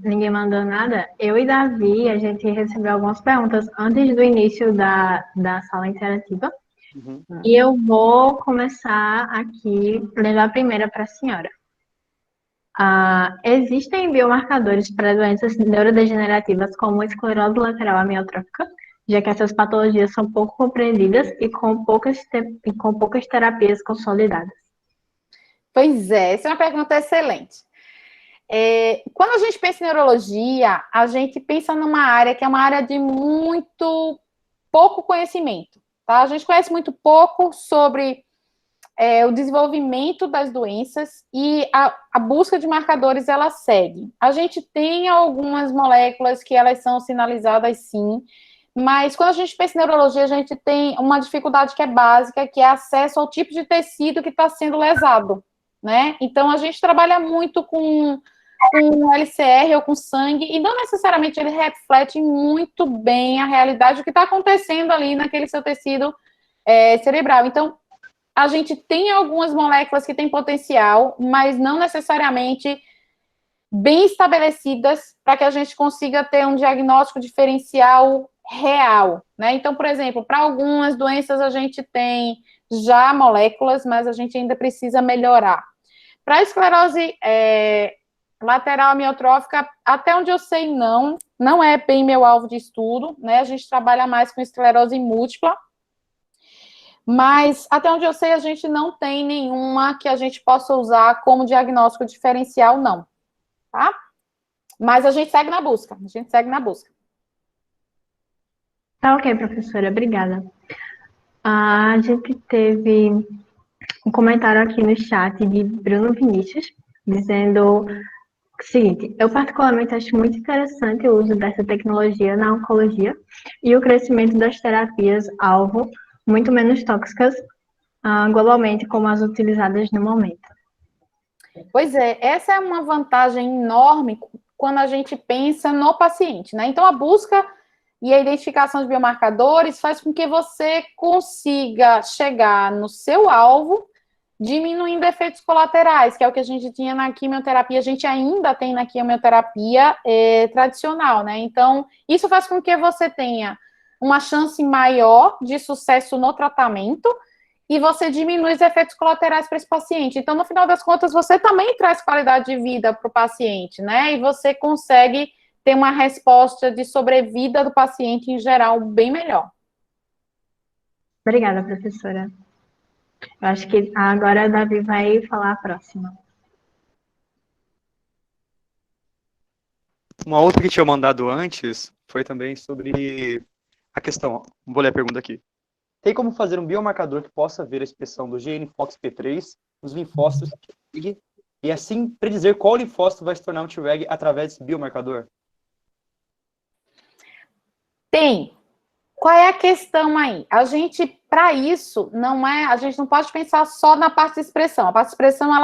ninguém mandou nada, eu e Davi, a gente recebeu algumas perguntas antes do início da sala interativa. Uhum. E eu vou começar aqui, lendo a primeira para a senhora. Existem biomarcadores para doenças neurodegenerativas como esclerose lateral amiotrófica, já que essas patologias são pouco compreendidas e com poucas terapias consolidadas. Pois é, essa é uma pergunta excelente. Quando a gente pensa em neurologia, a gente pensa numa área que é uma área de muito pouco conhecimento, tá? A gente conhece muito pouco sobre o desenvolvimento das doenças e a busca de marcadores, ela segue. A gente tem algumas moléculas que elas são sinalizadas, sim, mas quando a gente pensa em neurologia, a gente tem uma dificuldade que é básica, que é acesso ao tipo de tecido que está sendo lesado, né? Então, a gente trabalha muito com LCR ou com sangue, e não necessariamente ele reflete muito bem a realidade do que está acontecendo ali naquele seu tecido cerebral. Então, a gente tem algumas moléculas que têm potencial, mas não necessariamente bem estabelecidas para que a gente consiga ter um diagnóstico diferencial real, né? Então, por exemplo, para algumas doenças a gente tem já moléculas, mas a gente ainda precisa melhorar. Para a esclerose lateral amiotrófica, até onde eu sei, não é bem meu alvo de estudo, né? A gente trabalha mais com esclerose múltipla, mas até onde eu sei, a gente não tem nenhuma que a gente possa usar como diagnóstico diferencial, não, tá? Mas a gente segue na busca, Tá ok, professora, obrigada. A gente teve um comentário aqui no chat de Bruno Vinícius, dizendo o seguinte: eu particularmente acho muito interessante o uso dessa tecnologia na oncologia e o crescimento das terapias-alvo muito menos tóxicas globalmente como as utilizadas no momento. Pois é, essa é uma vantagem enorme quando a gente pensa no paciente, né? Então, a busca e a identificação de biomarcadores faz com que você consiga chegar no seu alvo, diminuindo efeitos colaterais, que é o que a gente tinha na quimioterapia, a gente ainda tem na quimioterapia tradicional, né? Então, isso faz com que você tenha uma chance maior de sucesso no tratamento e você diminui os efeitos colaterais para esse paciente. Então, no final das contas, você também traz qualidade de vida para o paciente, né? E você consegue ter uma resposta de sobrevida do paciente em geral bem melhor. Obrigada, professora. Eu acho que agora a Davi vai falar a próxima. Uma outra que tinha mandado antes foi também sobre a questão, vou ler a pergunta aqui. Tem como fazer um biomarcador que possa ver a expressão do gene FOXP3 nos linfócitos Treg e assim predizer qual linfócito vai se tornar um Treg através desse biomarcador? Tem. Qual é a questão aí? A gente, para isso, a gente não pode pensar só na parte de expressão. A parte de expressão,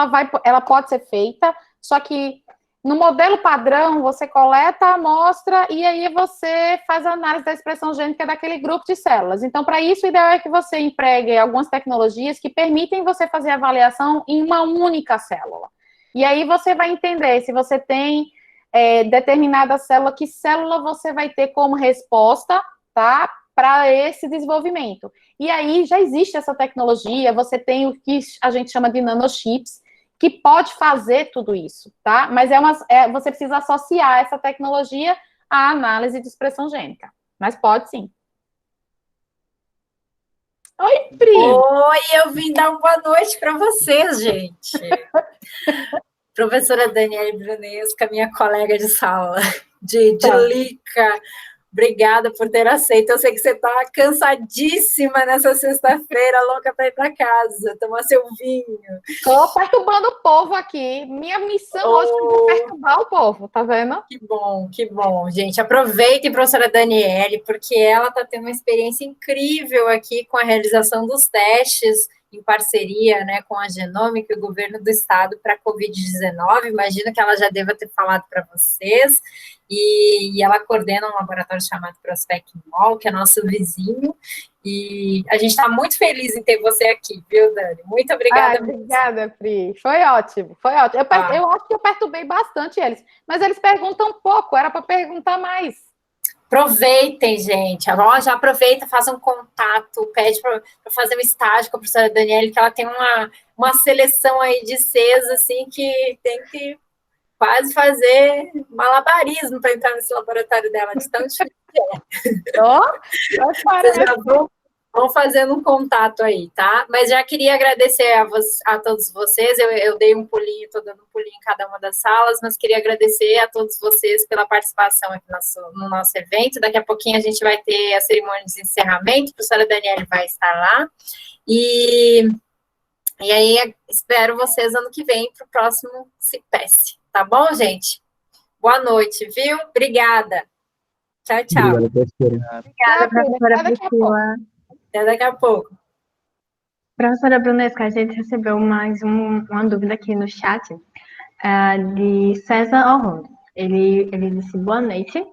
ela pode ser feita, só que no modelo padrão, você coleta a amostra e aí você faz a análise da expressão gênica daquele grupo de células. Então, para isso, o ideal é que você empregue algumas tecnologias que permitem você fazer a avaliação em uma única célula. E aí você vai entender se você tem determinada célula, que célula você vai ter como resposta, tá? Para esse desenvolvimento. E aí já existe essa tecnologia, você tem o que a gente chama de nanochips, que pode fazer tudo isso, tá? Mas você precisa associar essa tecnologia à análise de expressão gênica. Mas pode sim. Oi, Pri! Oi, eu vim dar uma boa noite para vocês, gente. Professora Daniele Brunesca, minha colega de sala, de Lica. Obrigada por ter aceito. Eu sei que você está cansadíssima nessa sexta-feira, louca para ir para casa, tomar seu vinho. Estou perturbando o povo aqui. Minha missão hoje é perturbar o povo, tá vendo? Que bom, gente. Aproveitem, professora Daniele, porque ela está tendo uma experiência incrível aqui com a realização dos testes em parceria, né, com a Genômica e o governo do estado para a Covid-19. Imagino que ela já deva ter falado para vocês. E ela coordena um laboratório chamado Prospec Mol, que é nosso vizinho, e a gente está muito feliz em ter você aqui, viu, Dani? Muito obrigada. Obrigada, Pri. Foi ótimo, foi ótimo. Eu acho que eu perturbei bastante eles, mas eles perguntam pouco, era para perguntar mais. Aproveitem, gente. Já aproveita, faz um contato, pede para fazer um estágio com a professora Daniele, que ela tem uma seleção aí de Cs, assim, que tem que quase fazer malabarismo para entrar nesse laboratório dela, de tão difícil que é. Vocês já vão fazendo um contato aí, tá? Mas já queria agradecer a todos vocês, eu dei um pulinho, estou dando um pulinho em cada uma das salas, mas queria agradecer a todos vocês pela participação aqui no nosso evento. Daqui a pouquinho a gente vai ter a cerimônia de encerramento, a professora Daniele vai estar lá, e aí espero vocês ano que vem para o próximo CIPES. Tá bom, gente? Boa noite, viu? Obrigada. Tchau, tchau. Obrigada, professora Priscila. Até daqui a pouco. Professora Brunesca, a gente recebeu mais uma dúvida aqui no chat de César Orlando. Ele disse, boa noite.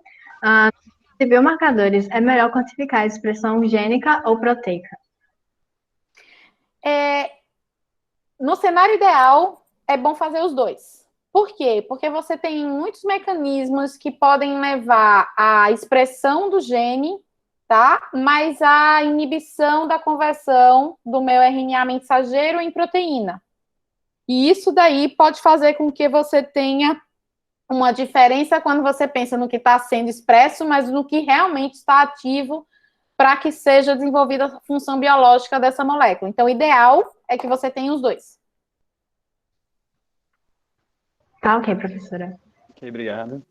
De biomarcadores, é melhor quantificar a expressão gênica ou proteica? No cenário ideal, é bom fazer os dois. Por quê? Porque você tem muitos mecanismos que podem levar à expressão do gene, tá? Mas a inibição da conversão do meu RNA mensageiro em proteína. E isso daí pode fazer com que você tenha uma diferença quando você pensa no que está sendo expresso, mas no que realmente está ativo para que seja desenvolvida a função biológica dessa molécula. Então, o ideal é que você tenha os dois. Tá ok, professora. Ok, obrigado.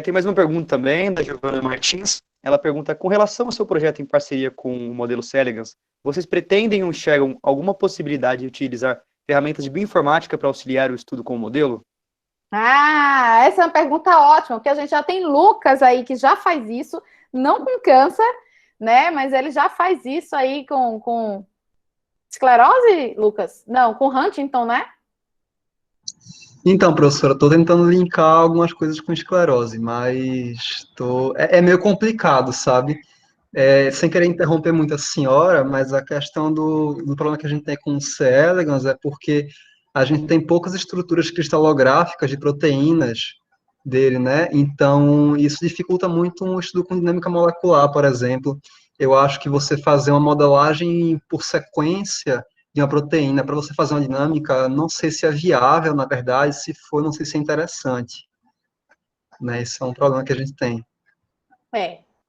Tem mais uma pergunta também, da Giovana Martins. Ela pergunta, com relação ao seu projeto em parceria com o modelo Celigans, vocês pretendem ou enxergam alguma possibilidade de utilizar ferramentas de bioinformática para auxiliar o estudo com o modelo? Essa é uma pergunta ótima, porque a gente já tem Lucas aí que já faz isso, não com câncer, né? Mas ele já faz isso aí com esclerose, Lucas? Não, com Huntington, né? Então, professora, estou tentando linkar algumas coisas com esclerose, mas é meio complicado, sabe? Sem querer interromper muito a senhora, mas a questão do problema que a gente tem com o C. elegans é porque a gente tem poucas estruturas cristalográficas de proteínas dele, né? Então, isso dificulta muito um estudo com dinâmica molecular, por exemplo. Eu acho que você fazer uma modelagem por sequência de uma proteína para você fazer uma dinâmica, não sei se é viável, na verdade, se for, não sei se é interessante, né? Isso é um problema que a gente tem.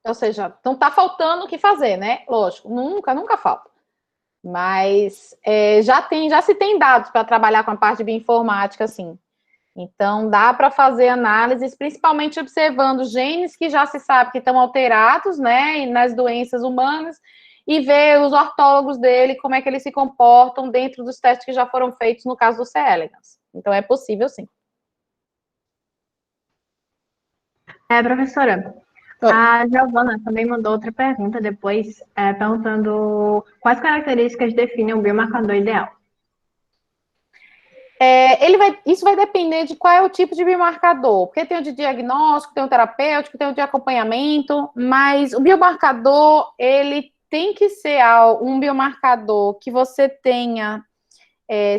Ou seja, não está faltando o que fazer, né? Lógico, nunca falta. Mas já se tem dados para trabalhar com a parte de bioinformática, assim. Então, dá para fazer análises, principalmente observando genes que já se sabe que estão alterados, né, nas doenças humanas, e ver os ortólogos dele, como é que eles se comportam dentro dos testes que já foram feitos no caso do C. elegans. Então, é possível, sim. Professora, a Giovana também mandou outra pergunta depois, perguntando quais características definem o biomarcador ideal. Isso vai depender de qual é o tipo de biomarcador, porque tem o de diagnóstico, tem o terapêutico, tem o de acompanhamento, mas o biomarcador, ele tem que ser um biomarcador que você tenha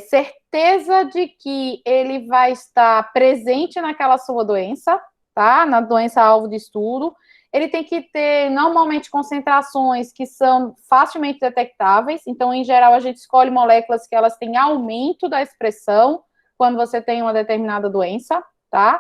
certeza de que ele vai estar presente naquela sua doença, tá? Na doença alvo de estudo. Ele tem que ter, normalmente, concentrações que são facilmente detectáveis. Então, em geral, a gente escolhe moléculas que elas têm aumento da expressão quando você tem uma determinada doença, tá?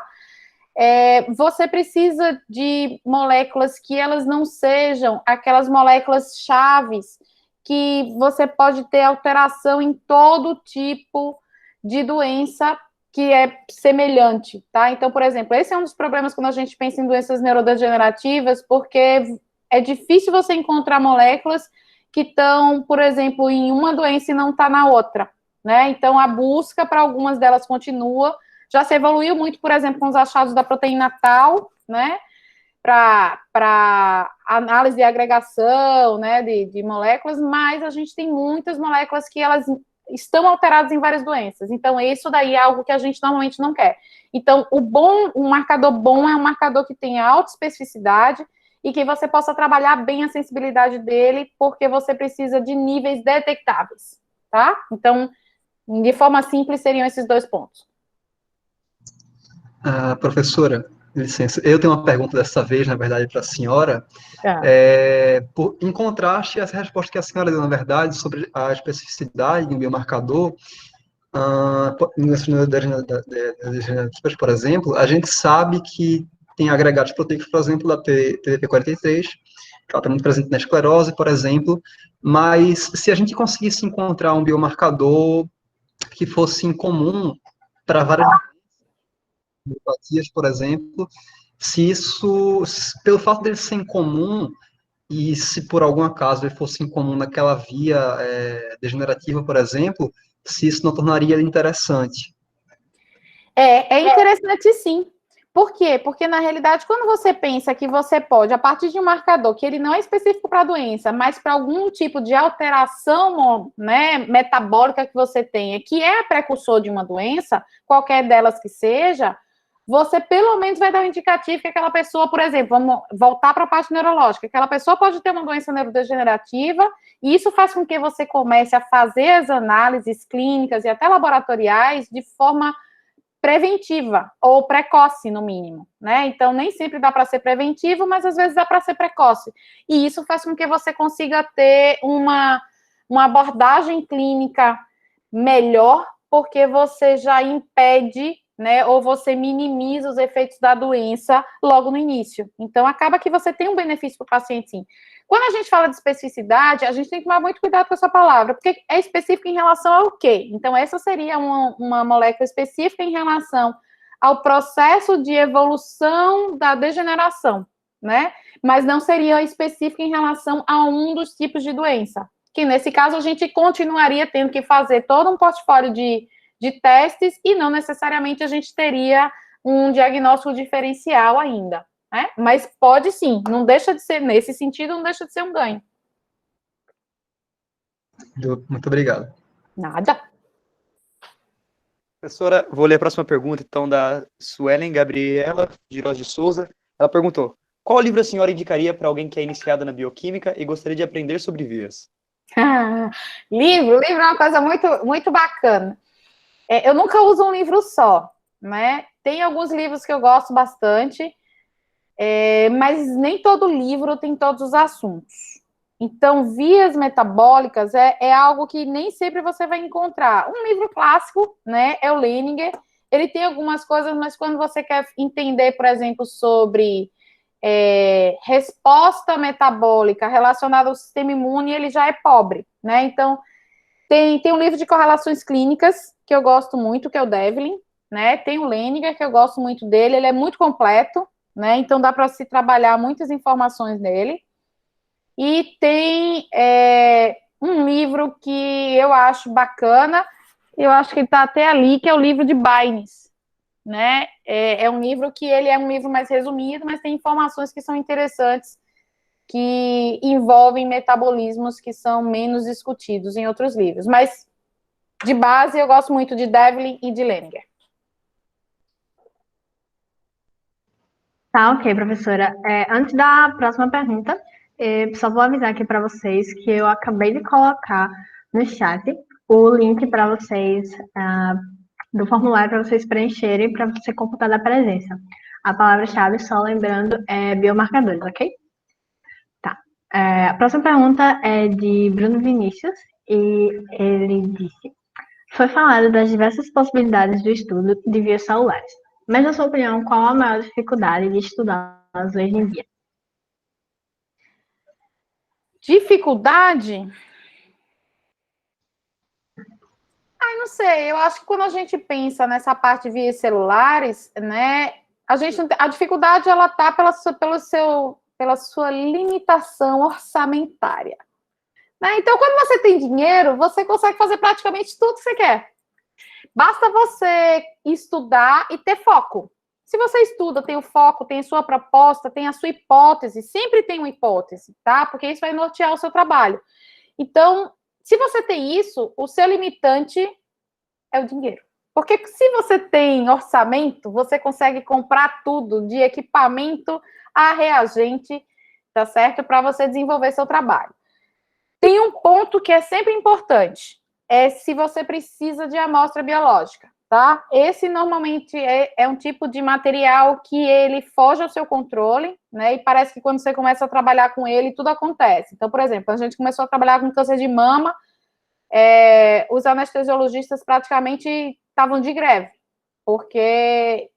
Você precisa de moléculas que elas não sejam aquelas moléculas chaves que você pode ter alteração em todo tipo de doença que é semelhante, tá? Então, por exemplo, esse é um dos problemas quando a gente pensa em doenças neurodegenerativas, porque é difícil você encontrar moléculas que estão, por exemplo, em uma doença e não está na outra, né? Então, a busca para algumas delas continua. Já se evoluiu muito, por exemplo, com os achados da proteína tal, né? Para análise e agregação, né, de moléculas, mas a gente tem muitas moléculas que elas estão alteradas em várias doenças. Então, isso daí é algo que a gente normalmente não quer. Então, um marcador bom é um marcador que tenha alta especificidade e que você possa trabalhar bem a sensibilidade dele, porque você precisa de níveis detectáveis, tá? Então, de forma simples, seriam esses dois pontos. Professora, licença, eu tenho uma pergunta dessa vez, na verdade, para a senhora. Em contraste, essa resposta que a senhora deu, na verdade, sobre a especificidade de um biomarcador, por exemplo, a gente sabe que tem agregados proteicos, por exemplo, da TDP43, que ela está muito presente na esclerose, por exemplo, mas se a gente conseguisse encontrar um biomarcador que fosse incomum para várias miopatias, por exemplo, se isso, pelo fato dele ser incomum, e se por algum acaso ele fosse incomum naquela via degenerativa, por exemplo, se isso não tornaria ele interessante. É interessante sim. Por quê? Porque, na realidade, quando você pensa que você pode, a partir de um marcador que ele não é específico para a doença, mas para algum tipo de alteração, né, metabólica que você tenha, que é precursor de uma doença, qualquer delas que seja, você pelo menos vai dar um indicativo que aquela pessoa, por exemplo, vamos voltar para a parte neurológica, aquela pessoa pode ter uma doença neurodegenerativa, e isso faz com que você comece a fazer as análises clínicas e até laboratoriais de forma preventiva, ou precoce, no mínimo, né? Então, nem sempre dá para ser preventivo, mas às vezes dá para ser precoce. E isso faz com que você consiga ter uma abordagem clínica melhor, porque você já impede, né, ou você minimiza os efeitos da doença logo no início. Então, acaba que você tem um benefício para o paciente, sim. Quando a gente fala de especificidade, a gente tem que tomar muito cuidado com essa palavra, porque é específico em relação ao quê? Então, essa seria uma molécula específica em relação ao processo de evolução da degeneração, né? Mas não seria específica em relação a um dos tipos de doença, que nesse caso a gente continuaria tendo que fazer todo um portfólio de testes e não necessariamente a gente teria um diagnóstico diferencial ainda. Mas pode sim, não deixa de ser, nesse sentido, não deixa de ser um ganho. Muito obrigado. Nada. Professora, vou ler a próxima pergunta, então, da Suelen Gabriela Giros de Souza. Ela perguntou: qual livro a senhora indicaria para alguém que é iniciado na bioquímica e gostaria de aprender sobre vias? Livro é uma coisa muito, muito bacana. Eu nunca uso um livro só, né? Tem alguns livros que eu gosto bastante, mas nem todo livro tem todos os assuntos. Então, vias metabólicas é algo que nem sempre você vai encontrar. Um livro clássico, né, é o Leninger. Ele tem algumas coisas, mas quando você quer entender, por exemplo, sobre resposta metabólica relacionada ao sistema imune, ele já é pobre, né? Então, tem um livro de correlações clínicas que eu gosto muito, que é o Devlin, né? Tem o Leninger, que eu gosto muito dele, ele é muito completo, né? Então, dá para se trabalhar muitas informações nele. E tem um livro que eu acho bacana, eu acho que ele está até ali, que é o livro de Baynes, né? É um livro que ele é um livro mais resumido, mas tem informações que são interessantes, que envolvem metabolismos que são menos discutidos em outros livros. Mas, de base, eu gosto muito de Devlin e de Leninger. Tá, ok, professora. Antes da próxima pergunta, só vou avisar aqui para vocês que eu acabei de colocar no chat o link para vocês, do formulário para vocês preencherem para você computar da presença. A palavra-chave, só lembrando, é biomarcadores, ok? Tá. A próxima pergunta é de Bruno Vinícius e ele disse: foi falado das diversas possibilidades do estudo de vias celulares, mas, na sua opinião, qual a maior dificuldade de estudá-las hoje em dia? Dificuldade? Não sei, eu acho que quando a gente pensa nessa parte de vias celulares, né, a dificuldade, ela está pela sua limitação orçamentária. Né? Então, quando você tem dinheiro, você consegue fazer praticamente tudo que você quer. Basta você estudar e ter foco. Se você estuda, tem o foco, tem a sua proposta, tem a sua hipótese, sempre tem uma hipótese, tá? Porque isso vai nortear o seu trabalho. Então, se você tem isso, o seu limitante é o dinheiro. Porque se você tem orçamento, você consegue comprar tudo, de equipamento a reagente, tá certo? Para você desenvolver seu trabalho. Tem um ponto que é sempre importante, se você precisa de amostra biológica, tá? Esse normalmente é um tipo de material que ele foge ao seu controle, né? E parece que quando você começa a trabalhar com ele, tudo acontece. Então, por exemplo, a gente começou a trabalhar com câncer de mama, os anestesiologistas praticamente estavam de greve, porque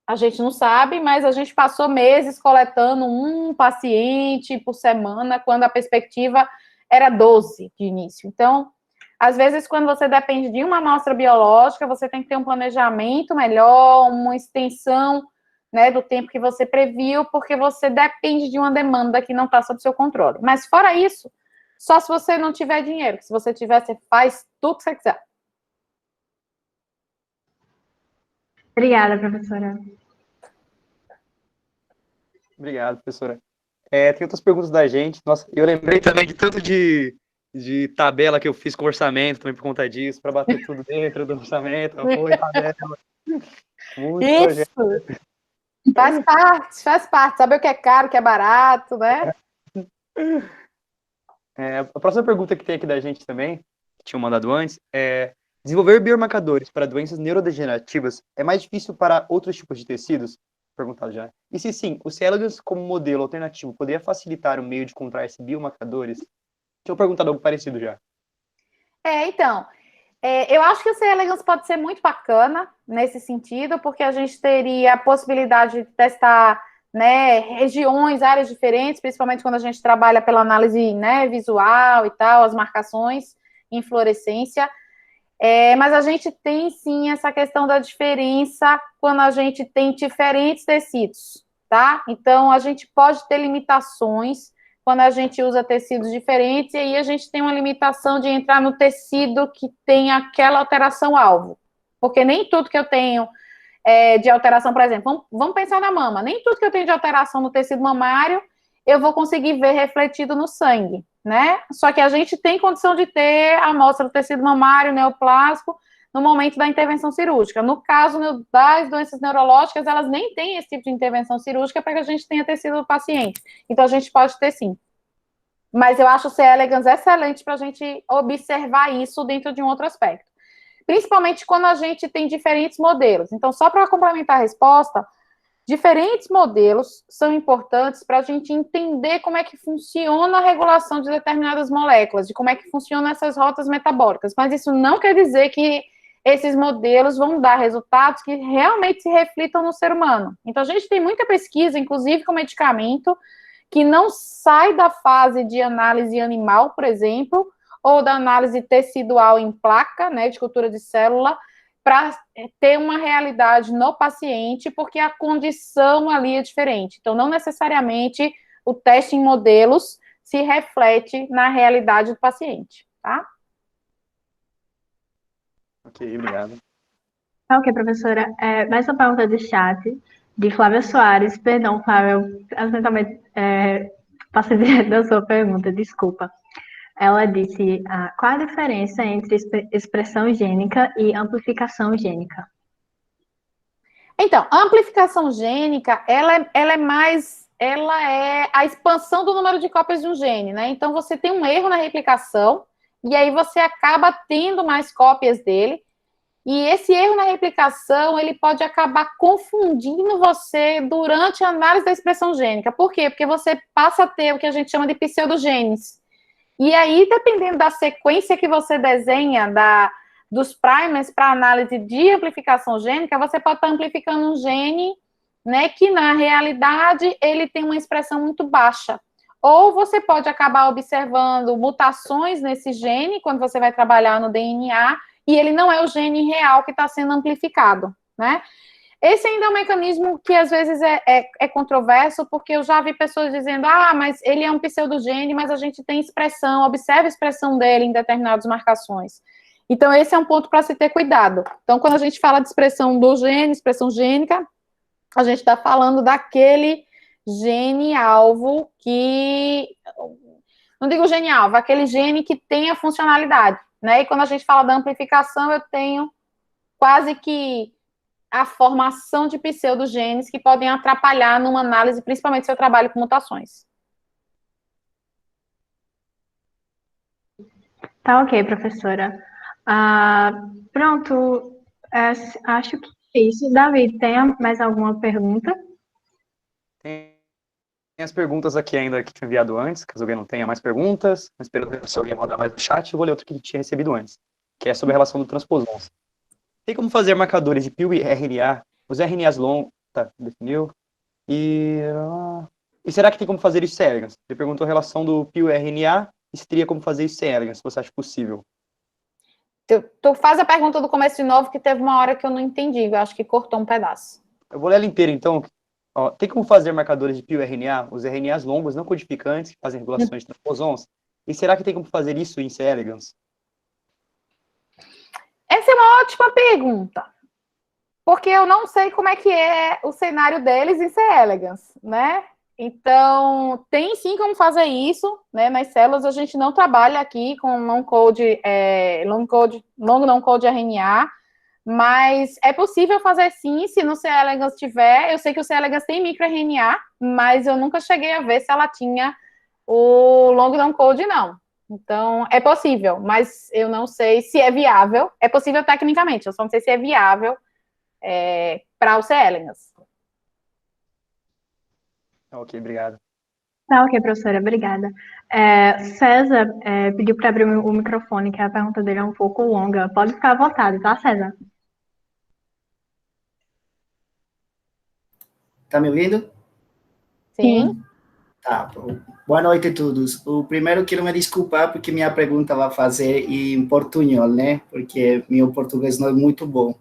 a gente não sabe, mas a gente passou meses coletando um paciente por semana, quando a perspectiva era 12 de início. Então, às vezes, quando você depende de uma amostra biológica, você tem que ter um planejamento melhor, uma extensão, né, do tempo que você previu, porque você depende de uma demanda que não está sob seu controle. Mas, fora isso, só se você não tiver dinheiro. Se você tiver, você faz tudo que você quiser. Obrigada, professora. Obrigado, professora. Tem outras perguntas da gente. Nossa, eu lembrei também de tanto de tabela que eu fiz com orçamento também por conta disso, para bater tudo dentro do orçamento. Foi tabela. Muito Isso! Projeto. Faz parte. Saber o que é caro, o que é barato, né? A próxima pergunta que tem aqui da gente também, que tinham mandado antes, é: desenvolver biomarcadores para doenças neurodegenerativas é mais difícil para outros tipos de tecidos? Perguntado já. E se sim, o C. elegans como modelo alternativo poderia facilitar o meio de encontrar esses biomarcadores? Tinha perguntado algo parecido já. Então, eu acho que o C. elegans pode ser muito bacana nesse sentido, porque a gente teria a possibilidade de testar, né, regiões, áreas diferentes, principalmente quando a gente trabalha pela análise, né, visual e tal, as marcações em fluorescência. Mas a gente tem, sim, essa questão da diferença quando a gente tem diferentes tecidos, tá? Então, a gente pode ter limitações quando a gente usa tecidos diferentes, e aí a gente tem uma limitação de entrar no tecido que tem aquela alteração-alvo. Porque nem tudo que eu tenho de alteração, por exemplo, vamos pensar na mama, nem tudo que eu tenho de alteração no tecido mamário eu vou conseguir ver refletido no sangue, né? Só que a gente tem condição de ter a amostra do tecido mamário, neoplásico, no momento da intervenção cirúrgica. No caso das doenças neurológicas, elas nem têm esse tipo de intervenção cirúrgica para que a gente tenha tecido do paciente. Então, a gente pode ter sim. Mas eu acho o C. elegans excelente para a gente observar isso dentro de um outro aspecto. Principalmente quando a gente tem diferentes modelos. Então, só para complementar a resposta, diferentes modelos são importantes para a gente entender como é que funciona a regulação de determinadas moléculas, de como é que funcionam essas rotas metabólicas. Mas isso não quer dizer que esses modelos vão dar resultados que realmente se reflitam no ser humano. Então, a gente tem muita pesquisa, inclusive com medicamento, que não sai da fase de análise animal, por exemplo, ou da análise tecidual em placa, né, de cultura de célula, para ter uma realidade no paciente, porque a condição ali é diferente. Então, não necessariamente o teste em modelos se reflete na realidade do paciente, tá? Ok, obrigado. Ok, professora. Mais uma pergunta de chat, de Flávia Soares. Perdão, Flávia, eu acidentalmente passei direto da sua pergunta, desculpa. Ela disse, qual a diferença entre expressão gênica e amplificação gênica? Então, a amplificação gênica, ela é a expansão do número de cópias de um gene, né? Então, você tem um erro na replicação, e aí você acaba tendo mais cópias dele, e esse erro na replicação, ele pode acabar confundindo você durante a análise da expressão gênica. Por quê? Porque você passa a ter o que a gente chama de pseudogenes. E aí, dependendo da sequência que você desenha dos primers para análise de amplificação gênica, você pode estar amplificando um gene, né, que na realidade ele tem uma expressão muito baixa. Ou você pode acabar observando mutações nesse gene, quando você vai trabalhar no DNA, e ele não é o gene real que está sendo amplificado, né? Esse ainda é um mecanismo que às vezes é controverso, porque eu já vi pessoas dizendo, mas ele é um pseudogene, mas a gente tem expressão, observa a expressão dele em determinadas marcações. Então, esse é um ponto para se ter cuidado. Então, quando a gente fala de expressão do gene, expressão gênica, a gente está falando daquele gene-alvo que... Não digo gene-alvo, aquele gene que tem a funcionalidade, né? E quando a gente fala da amplificação, eu tenho quase que a formação de pseudogenes que podem atrapalhar numa análise, principalmente se eu trabalho com mutações. Tá ok, professora. Pronto, acho que é isso. Davi, tem mais alguma pergunta? Tem as perguntas aqui ainda que tinha enviado antes, caso alguém não tenha mais perguntas, esperando se alguém mandar mais no chat, eu vou ler outro que tinha recebido antes, que é sobre a relação do transposons. Tem como fazer marcadores de PIL e RNA, os RNAs longos, tá, definiu, e será que tem como fazer isso sem elegans? Ele perguntou a relação do PIL e RNA, e se teria como fazer isso sem elegans, se você acha possível. Tu faz a pergunta do começo de novo, que teve uma hora que eu não entendi, eu acho que cortou um pedaço. Eu vou ler ela inteira, então. Tem como fazer marcadores de PIL e RNA, os RNAs longos, não codificantes, que fazem regulações de transposons, e será que tem como fazer isso em C. elegans? Essa é uma ótima pergunta, porque eu não sei como é que é o cenário deles em C. elegans, né? Então, tem sim como fazer isso, né? Nas células a gente não trabalha aqui com long não code RNA, mas é possível fazer sim, se no C. elegans tiver. Eu sei que o C. elegans tem microRNA, mas eu nunca cheguei a ver se ela tinha o long não code, não. Então, é possível, mas eu não sei se é viável. É possível tecnicamente, eu só não sei se é viável para o C. elegans. Ok, obrigado. Tá ok, professora, obrigada. César pediu para abrir o microfone, que a pergunta dele é um pouco longa. Pode ficar à vontade, tá, César? Tá me ouvindo? Sim. Tá. Boa noite a todos. O primeiro, quero me desculpar porque minha pergunta vai fazer em portunhol, né? Porque meu português não é muito bom.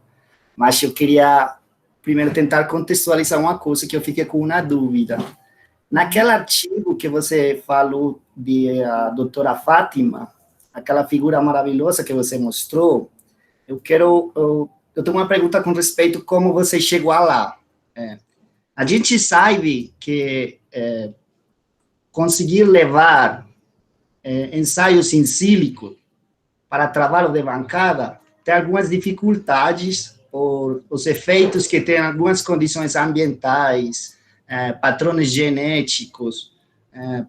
Mas eu queria primeiro tentar contextualizar uma coisa que eu fiquei com uma dúvida. Naquele artigo que você falou de a doutora Fátima, aquela figura maravilhosa que você mostrou, eu tenho uma pergunta com respeito a como você chegou lá. A gente sabe que conseguir levar ensaios em sílico para trabalho de bancada tem algumas dificuldades por os efeitos que tem algumas condições ambientais, padrões genéticos,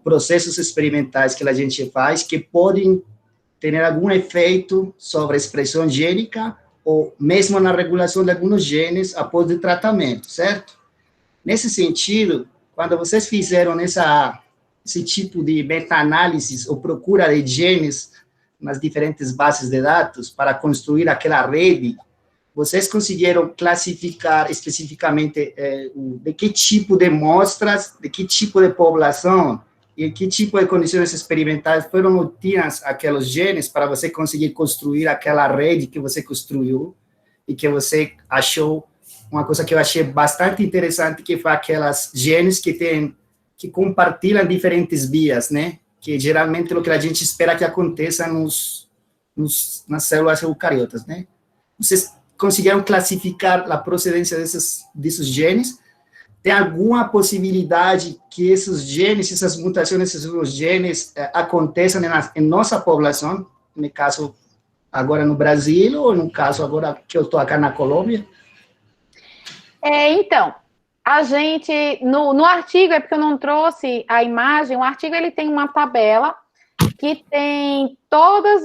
processos experimentais que a gente faz, que podem ter algum efeito sobre a expressão gênica ou mesmo na regulação de alguns genes após o tratamento, certo? Nesse sentido, quando vocês fizeram esse tipo de meta-análise ou procura de genes nas diferentes bases de dados para construir aquela rede, vocês conseguiram classificar especificamente de que tipo de amostras, de que tipo de população e que tipo de condições experimentais foram obtidas aqueles genes para você conseguir construir aquela rede que você construiu e que você achou uma coisa que eu achei bastante interessante, que foi aquelas genes que compartilham diferentes vias, né? Que geralmente é o que a gente espera que aconteça nas células eucariotas, né? Vocês conseguiram classificar a procedência desses genes? Tem alguma possibilidade que esses genes, essas mutações, esses genes aconteçam em nossa população, no caso agora no Brasil, ou no caso agora que eu estou aqui na Colômbia? Então, a gente, no artigo, é porque eu não trouxe a imagem, o artigo ele tem uma tabela que tem todas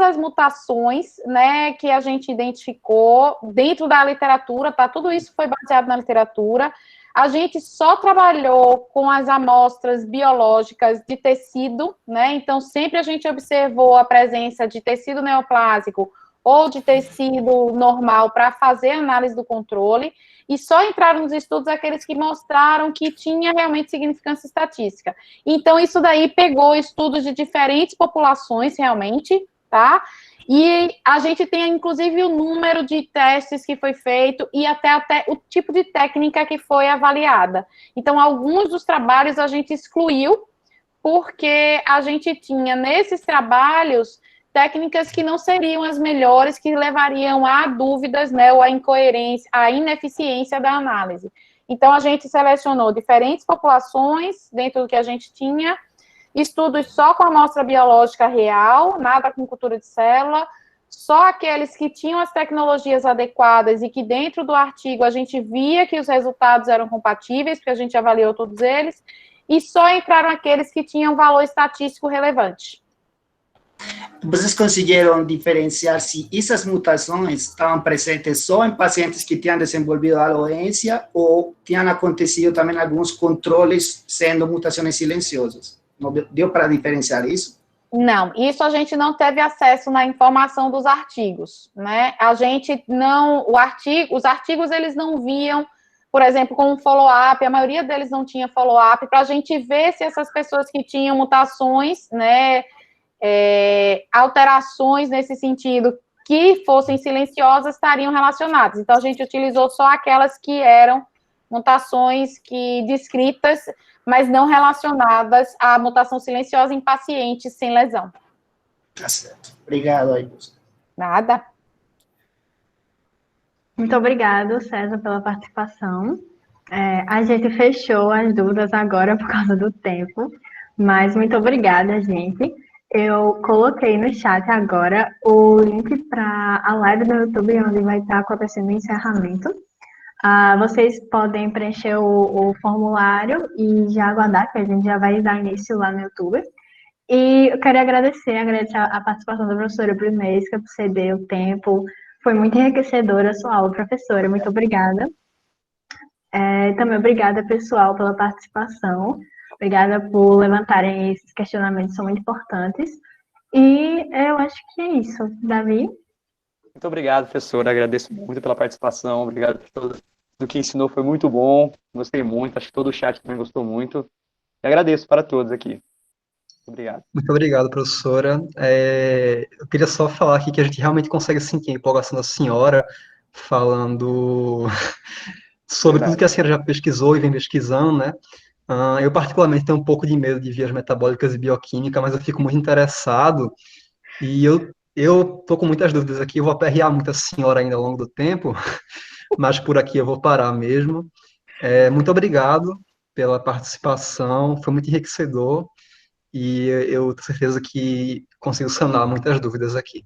as mutações, né, que a gente identificou dentro da literatura, tá? Tudo isso foi baseado na literatura. A gente só trabalhou com as amostras biológicas de tecido, né? Então, sempre a gente observou a presença de tecido neoplásico ou de tecido normal para fazer análise do controle, e só entraram nos estudos aqueles que mostraram que tinha realmente significância estatística. Então, isso daí pegou estudos de diferentes populações, realmente, tá? E a gente tem, inclusive, o número de testes que foi feito e até o tipo de técnica que foi avaliada. Então, alguns dos trabalhos a gente excluiu, porque a gente tinha, nesses trabalhos, técnicas que não seriam as melhores, que levariam a dúvidas, né, ou a incoerência, a ineficiência da análise. Então, a gente selecionou diferentes populações dentro do que a gente tinha, estudos só com amostra biológica real, nada com cultura de célula, só aqueles que tinham as tecnologias adequadas e que dentro do artigo a gente via que os resultados eram compatíveis, porque a gente avaliou todos eles, e só entraram aqueles que tinham valor estatístico relevante. Vocês conseguiram diferenciar se essas mutações estavam presentes só em pacientes que tinham desenvolvido a doença ou tinham acontecido também alguns controles sendo mutações silenciosas? Não deu para diferenciar isso? Não, isso a gente não teve acesso na informação dos artigos, né? A gente não, os artigos eles não viam, por exemplo, com um follow-up, a maioria deles não tinha follow-up, para a gente ver se essas pessoas que tinham mutações, né, alterações nesse sentido que fossem silenciosas estariam relacionadas. Então, a gente utilizou só aquelas que eram mutações descritas, mas não relacionadas à mutação silenciosa em pacientes sem lesão. Tá certo. Obrigado, Augusto. Nada. Muito obrigado, César, pela participação. A gente fechou as dúvidas agora por causa do tempo, mas muito obrigada, gente. Eu coloquei no chat agora o link para a live do YouTube, onde vai estar acontecendo o encerramento. Vocês podem preencher o formulário e já aguardar, que a gente já vai dar início lá no YouTube. E eu quero agradecer a participação da professora Brunesca por ceder o tempo. Foi muito enriquecedora a sua aula, professora. Muito obrigada. Também obrigada, pessoal, pela participação. Obrigada por levantarem esses questionamentos, são muito importantes. E eu acho que é isso. Davi? Muito obrigado, professora. Agradeço muito pela participação. Obrigado por tudo que ensinou. Foi muito bom. Gostei muito. Acho que todo o chat também gostou muito. E agradeço para todos aqui. Obrigado. Muito obrigado, professora. Eu queria só falar aqui que a gente realmente consegue sentir a empolgação da senhora falando sobre tudo que a senhora já pesquisou e vem pesquisando, né? Eu, particularmente, tenho um pouco de medo de vias metabólicas e bioquímica, mas eu fico muito interessado e eu estou com muitas dúvidas aqui. Eu vou aperrear muito a senhora ainda ao longo do tempo, mas por aqui eu vou parar mesmo. Muito obrigado pela participação, foi muito enriquecedor e eu tenho certeza que consigo sanar muitas dúvidas aqui.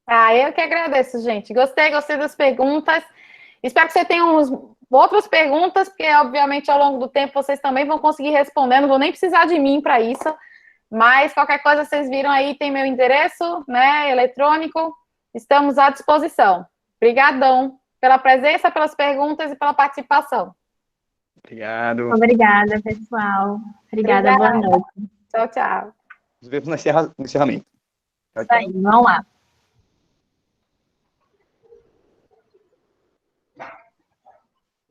Ah, eu que agradeço, gente. Gostei das perguntas. Espero que você tenha outras perguntas, porque, obviamente, ao longo do tempo vocês também vão conseguir responder. Não vou nem precisar de mim para isso. Mas qualquer coisa vocês viram aí, tem meu endereço, né, eletrônico. Estamos à disposição. Obrigadão pela presença, pelas perguntas e pela participação. Obrigado. Obrigada, pessoal. Obrigada, boa noite. Tchau, tchau. Nos vemos no encerramento. Tchau, Isso aí, vamos lá.